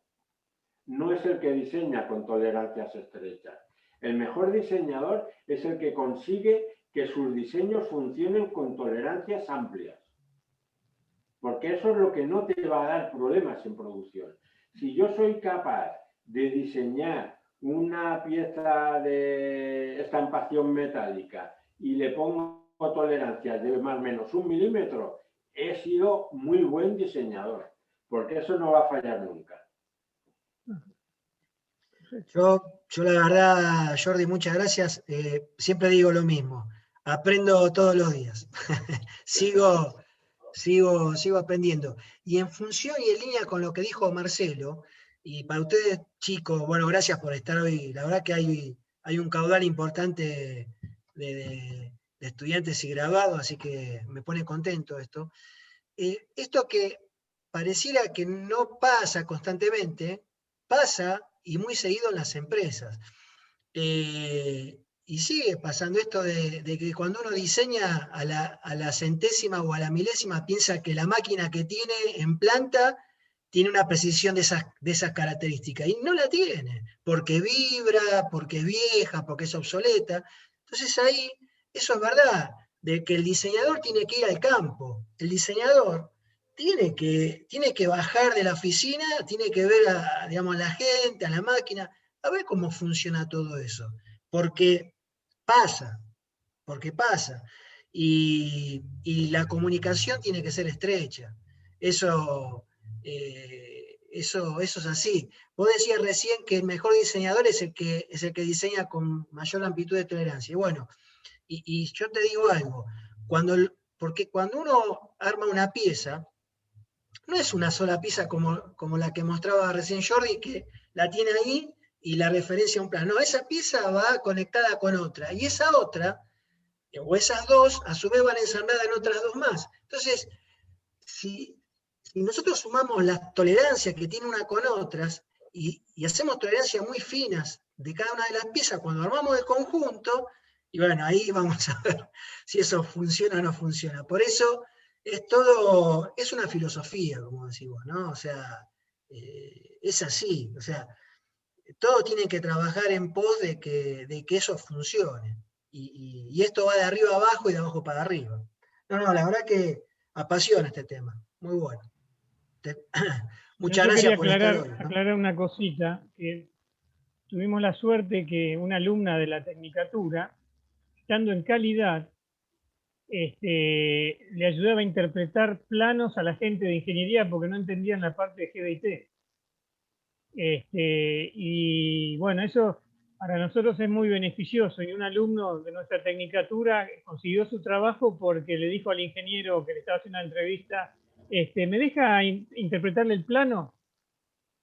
no es el que diseña con tolerancias estrechas. El mejor diseñador es el que consigue que sus diseños funcionen con tolerancias amplias. Porque eso es lo que no te va a dar problemas en producción. Si yo soy capaz de diseñar una pieza de estampación metálica y le pongo tolerancias de más o menos 1 milímetro, he sido muy buen diseñador, porque eso no va a fallar nunca. Yo la verdad, Jordi, muchas gracias. Siempre digo lo mismo. Aprendo todos los días. sigo sigo aprendiendo. Y en función y en línea con lo que dijo Marcelo, y para ustedes, chicos, bueno, gracias por estar hoy. La verdad que hay un caudal importante de estudiantes y graduados, así que me pone contento esto. Esto que pareciera que no pasa constantemente, pasa y muy seguido en las empresas. Y sigue pasando esto de que cuando uno diseña a la centésima o a la milésima, piensa que la máquina que tiene en planta tiene una precisión de esas características. Y no la tiene, porque vibra, porque es vieja, porque es obsoleta. Entonces ahí, eso es verdad, de que el diseñador tiene que ir al campo. El diseñador tiene que bajar de la oficina, tiene que ver digamos, a la gente, a la máquina, a ver cómo funciona todo eso. Porque pasa, porque pasa. Y la comunicación tiene que ser estrecha. Eso es así. Vos decías recién que el mejor diseñador es el que diseña con mayor amplitud de tolerancia. Y bueno, y yo te digo algo, porque cuando uno arma una pieza, no es una sola pieza como la que mostraba recién Jordi, que la tiene ahí y la referencia a un plano. No, esa pieza va conectada con otra, y esa otra, o esas dos, a su vez van ensambladas en otras dos más. Entonces, si nosotros sumamos las tolerancias que tiene una con otras, y hacemos tolerancias muy finas de cada una de las piezas cuando armamos el conjunto, y bueno, ahí vamos a ver si eso funciona o no funciona. Por eso es una filosofía, como decimos, ¿no? O sea, es así, o sea, todos tienen que trabajar en pos de que eso funcione. Y esto va de arriba abajo y de abajo para arriba. No, la verdad que apasiona este tema. Muy bueno. Muchas Yo gracias quería por estar hoy, ¿no? aclarar una cosita, que tuvimos la suerte que una alumna de la Tecnicatura, estando en calidad, le ayudaba a interpretar planos a la gente de ingeniería porque no entendían la parte de GDT. Y bueno, eso para nosotros es muy beneficioso, y un alumno de nuestra Tecnicatura consiguió su trabajo porque le dijo al ingeniero que le estaba haciendo la entrevista, ¿me deja interpretarle el plano?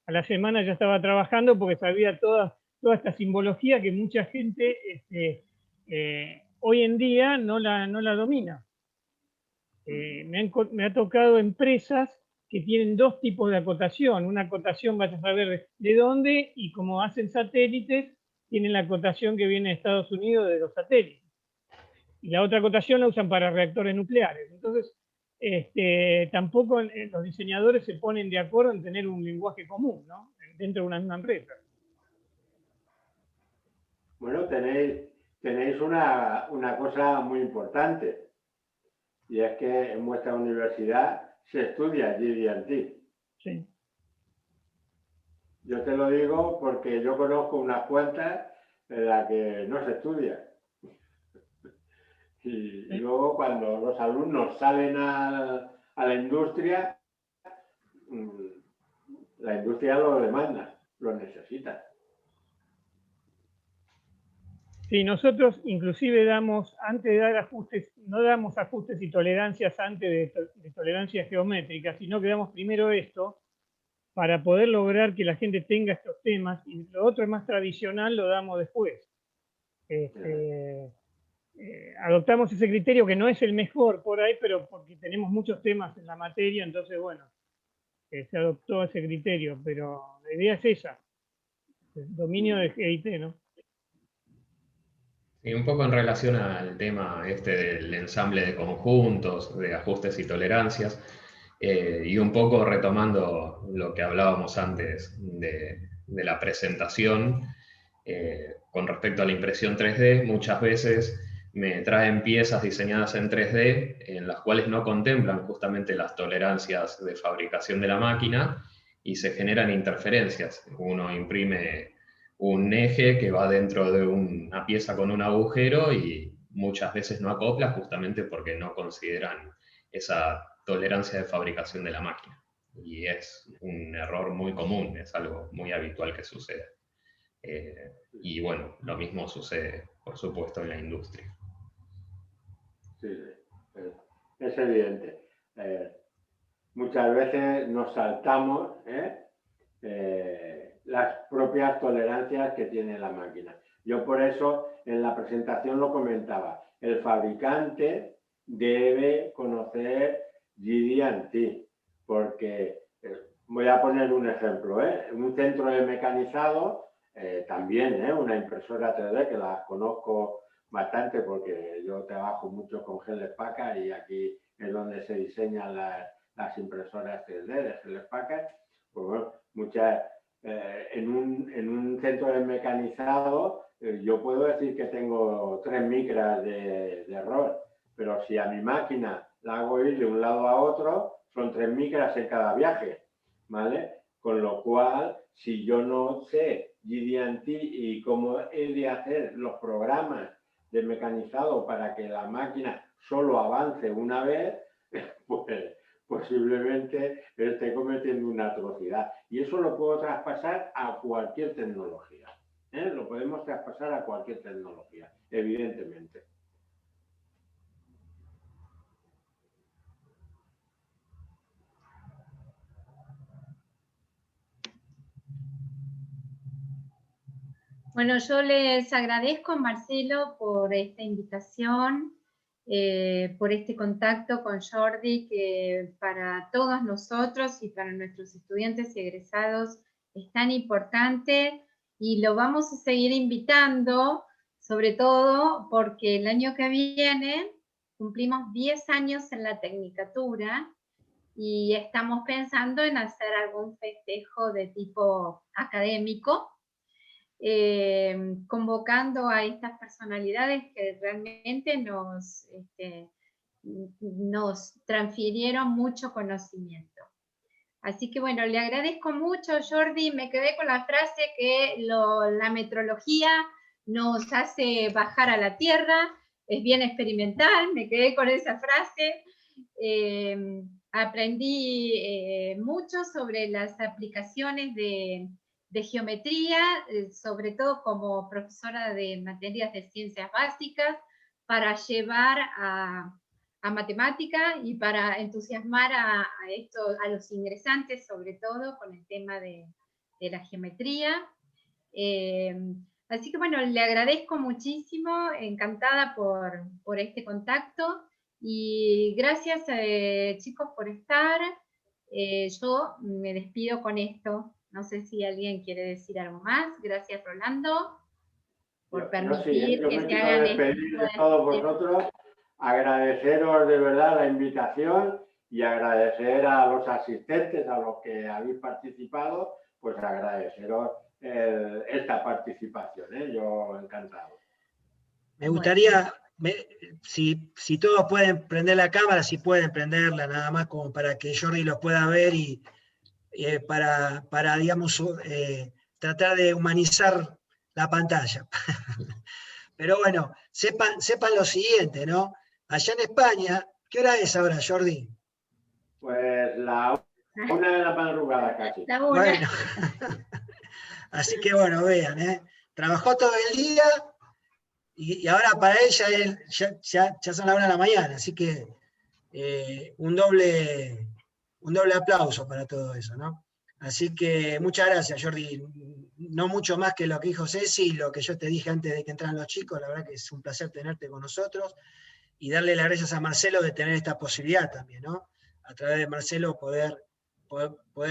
A la semana ya estaba trabajando porque sabía toda esta simbología que mucha gente hoy en día no la domina. Me ha tocado empresas que tienen dos tipos de acotación. Una acotación, vaya a saber de dónde, y como hacen satélites, tienen la acotación que viene de Estados Unidos de los satélites. Y la otra acotación la usan para reactores nucleares. Entonces, tampoco los diseñadores se ponen de acuerdo en tener un lenguaje común, ¿no? Dentro de una misma empresa. Bueno, tenéis una cosa muy importante, y es que en vuestra universidad se estudia GD&T. Sí. Yo te lo digo porque yo conozco unas cuantas en las que no se estudia. Y luego cuando los alumnos salen a la industria lo demanda, lo necesita. Sí, nosotros inclusive antes de dar ajustes, no damos ajustes y tolerancias antes de tolerancias geométricas, sino que damos primero esto para poder lograr que la gente tenga estos temas, y lo otro es más tradicional, lo damos después. Adoptamos ese criterio que no es el mejor por ahí, pero porque tenemos muchos temas en la materia, entonces bueno, se adoptó ese criterio, pero la idea es esa, el dominio de GIT, ¿no? Y un poco en relación al tema del ensamble de conjuntos, de ajustes y tolerancias, y un poco retomando lo que hablábamos antes de la presentación, con respecto a la impresión 3D, muchas veces me traen piezas diseñadas en 3D en las cuales no contemplan justamente las tolerancias de fabricación de la máquina y se generan interferencias. Uno imprime un eje que va dentro de una pieza con un agujero y muchas veces no acopla justamente porque no consideran esa tolerancia de fabricación de la máquina. Y es un error muy común, es algo muy habitual que sucede. Y bueno, lo mismo sucede, por supuesto, en la industria. Sí, es evidente. muchas veces nos saltamos las propias tolerancias que tiene la máquina. Yo por eso en la presentación lo comentaba, el fabricante debe conocer GD&T, porque voy a poner un ejemplo, un centro de mecanizado, también una impresora 3D que la conozco bastante porque yo trabajo mucho con Hewlett Packard y aquí es donde se diseñan las impresoras 3D de Hewlett Packard. Pues bueno, en un centro de mecanizado yo puedo decir que tengo 3 micras de error, pero si a mi máquina la hago ir de un lado a otro, son 3 micras en cada viaje, ¿vale? Con lo cual, si yo no sé GD&T y cómo he de hacer los programas de mecanizado para que la máquina solo avance una vez, pues posiblemente esté cometiendo una atrocidad. Y eso lo puedo traspasar a cualquier tecnología. Lo podemos traspasar a cualquier tecnología, evidentemente. Bueno, yo les agradezco, Marcelo, por esta invitación, por este contacto con Jordi, que para todos nosotros y para nuestros estudiantes y egresados es tan importante, y lo vamos a seguir invitando, sobre todo porque el año que viene cumplimos 10 años en la Tecnicatura y estamos pensando en hacer algún festejo de tipo académico, convocando a estas personalidades que realmente nos transfirieron mucho conocimiento. Así que bueno, le agradezco mucho, Jordi. Me quedé con la frase que la metrología nos hace bajar a la tierra, es bien experimental, me quedé con esa frase. Aprendí mucho sobre las aplicaciones de geometría, sobre todo como profesora de materias de ciencias básicas, para llevar a matemática y para entusiasmar a los ingresantes, sobre todo con el tema de la geometría. Así que bueno, le agradezco muchísimo, encantada por este contacto, y gracias chicos por estar. Yo me despido con esto. No sé si alguien quiere decir algo más. Gracias, Rolando, por permitir yo que me se hagan despedir de todos vosotros, agradeceros de verdad la invitación y agradecer a los asistentes, a los que habéis participado, pues agradeceros esta participación, yo encantado. Me gustaría, si todos pueden prender la cámara, si pueden prenderla, nada más como para que Jordi los pueda ver y para digamos, tratar de humanizar la pantalla. Pero bueno, sepan lo siguiente, ¿no? Allá en España, ¿qué hora es ahora, Jordi? Pues la 1 de la madrugada casi. La 1. Bueno, así que bueno, vean, trabajó todo el día y ahora para ella ya son las 1 de la mañana, así que un doble aplauso para todo eso, ¿no? Así que muchas gracias, Jordi. No mucho más que lo que dijo Ceci, lo que yo te dije antes de que entraran los chicos. La verdad que es un placer tenerte con nosotros y darle las gracias a Marcelo de tener esta posibilidad también, ¿no? A través de Marcelo poder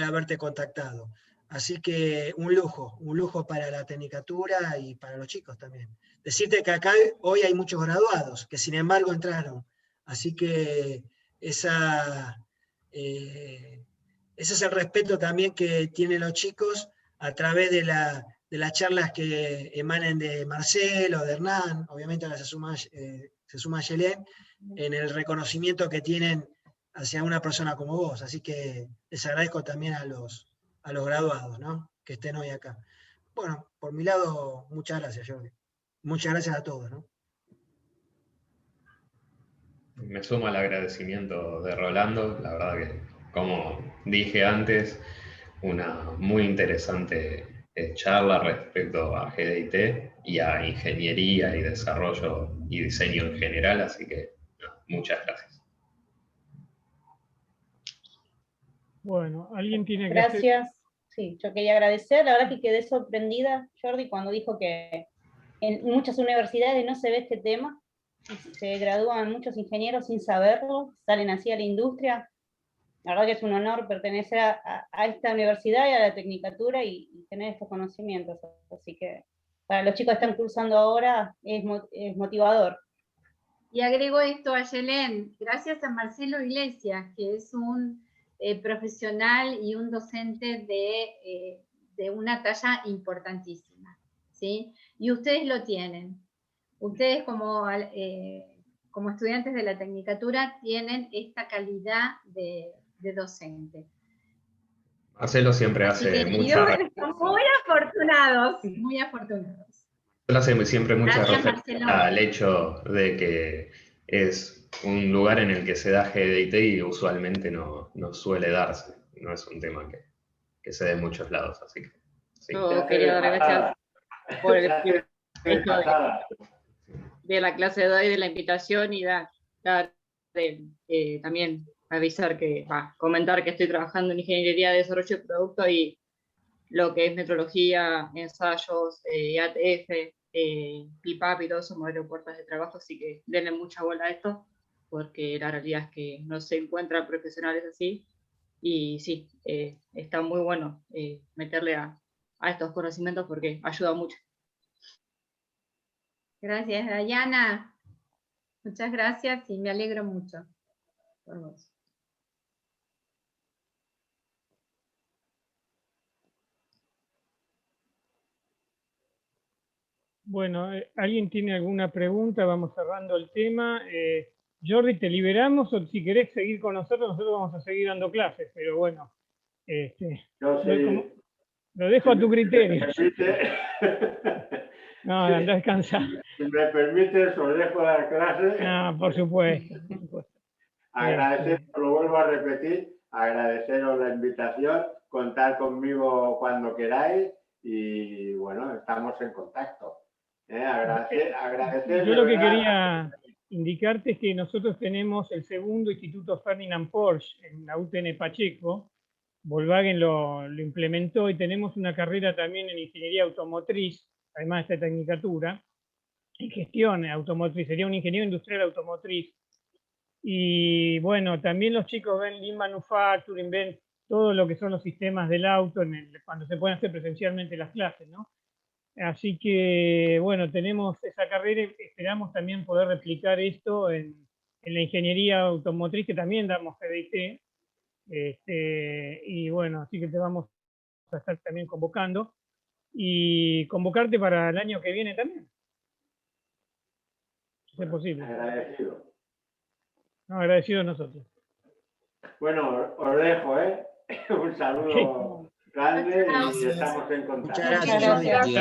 haberte contactado. Así que un lujo para la Tecnicatura y para los chicos también. Decirte que acá hoy hay muchos graduados que sin embargo entraron. Así que ese es el respeto también que tienen los chicos a través de las charlas que emanen de Marcelo, de Hernán, obviamente ahora se suma Yelén, en el reconocimiento que tienen hacia una persona como vos. Así que les agradezco también a los graduados, ¿no? Que estén hoy acá. Bueno, por mi lado, muchas gracias, Jordi. Muchas gracias a todos, ¿no? Me sumo al agradecimiento de Rolando, la verdad que, como dije antes, una muy interesante charla respecto a GD&T y a ingeniería y desarrollo y diseño en general, así que muchas gracias. Bueno, alguien tiene que hacer... Gracias. Sí, yo quería agradecer. La verdad que quedé sorprendida, Jordi, cuando dijo que en muchas universidades no se ve este tema. Se gradúan muchos ingenieros sin saberlo, salen así a la industria. La verdad que es un honor pertenecer a esta universidad y a la tecnicatura y tener estos conocimientos. Así que para los chicos que están cursando ahora es motivador. Y agrego esto a Yelén, gracias a Marcelo Iglesias, que es un profesional y un docente de una talla importantísima, ¿sí? Y ustedes lo tienen. Ustedes como estudiantes de la tecnicatura tienen esta calidad de docente. Marcelo siempre hace mucha... Están muy afortunados, muy afortunados. Él hace siempre mucha Gracias, referencia Marcelo. al hecho de que es un lugar en el que se da GDIT y usualmente no suele darse. No es un tema que se dé en muchos lados, así que sí. Yo quería dar gracias por el hecho de la clase de hoy, de la invitación y también avisar comentar que estoy trabajando en ingeniería de desarrollo de producto y lo que es metrología, ensayos, ATF, PIPAP y todos esos modelos de puertas de trabajo, así que denle mucha bola a esto, porque la realidad es que no se encuentran profesionales así, y sí, está muy bueno meterle a estos conocimientos porque ayuda mucho. Gracias, Dayana. Muchas gracias y me alegro mucho por vos. Bueno, ¿alguien tiene alguna pregunta? Vamos cerrando el tema. Jordi, ¿te liberamos o si querés seguir con nosotros vamos a seguir dando clases? Pero bueno, lo dejo a tu criterio. No, andá a descansar. Si me permites, os dejo dar clases. No, por supuesto. Agradeceros, lo vuelvo a repetir, agradeceros la invitación, contar conmigo cuando queráis y bueno, estamos en contacto. Agradecer. Yo lo que quería indicarte es que nosotros tenemos el segundo Instituto Ferdinand Porsche en la UTN Pacheco. Volkswagen lo implementó y tenemos una carrera también en ingeniería automotriz, además de esta tecnicatura, en gestión automotriz, sería un ingeniero industrial automotriz. Y bueno, también los chicos ven Lean Manufacturing, ven todo lo que son los sistemas del auto cuando se pueden hacer presencialmente las clases, ¿no? Así que, bueno, tenemos esa carrera y esperamos también poder replicar esto en la ingeniería automotriz, que también damos GDIT. Y bueno, así que te vamos a estar también convocando y convocarte para el año que viene también. Si es posible. Agradecido. No, agradecido a nosotros. Bueno, os dejo, Un saludo grande y estamos en contacto. Muchas gracias.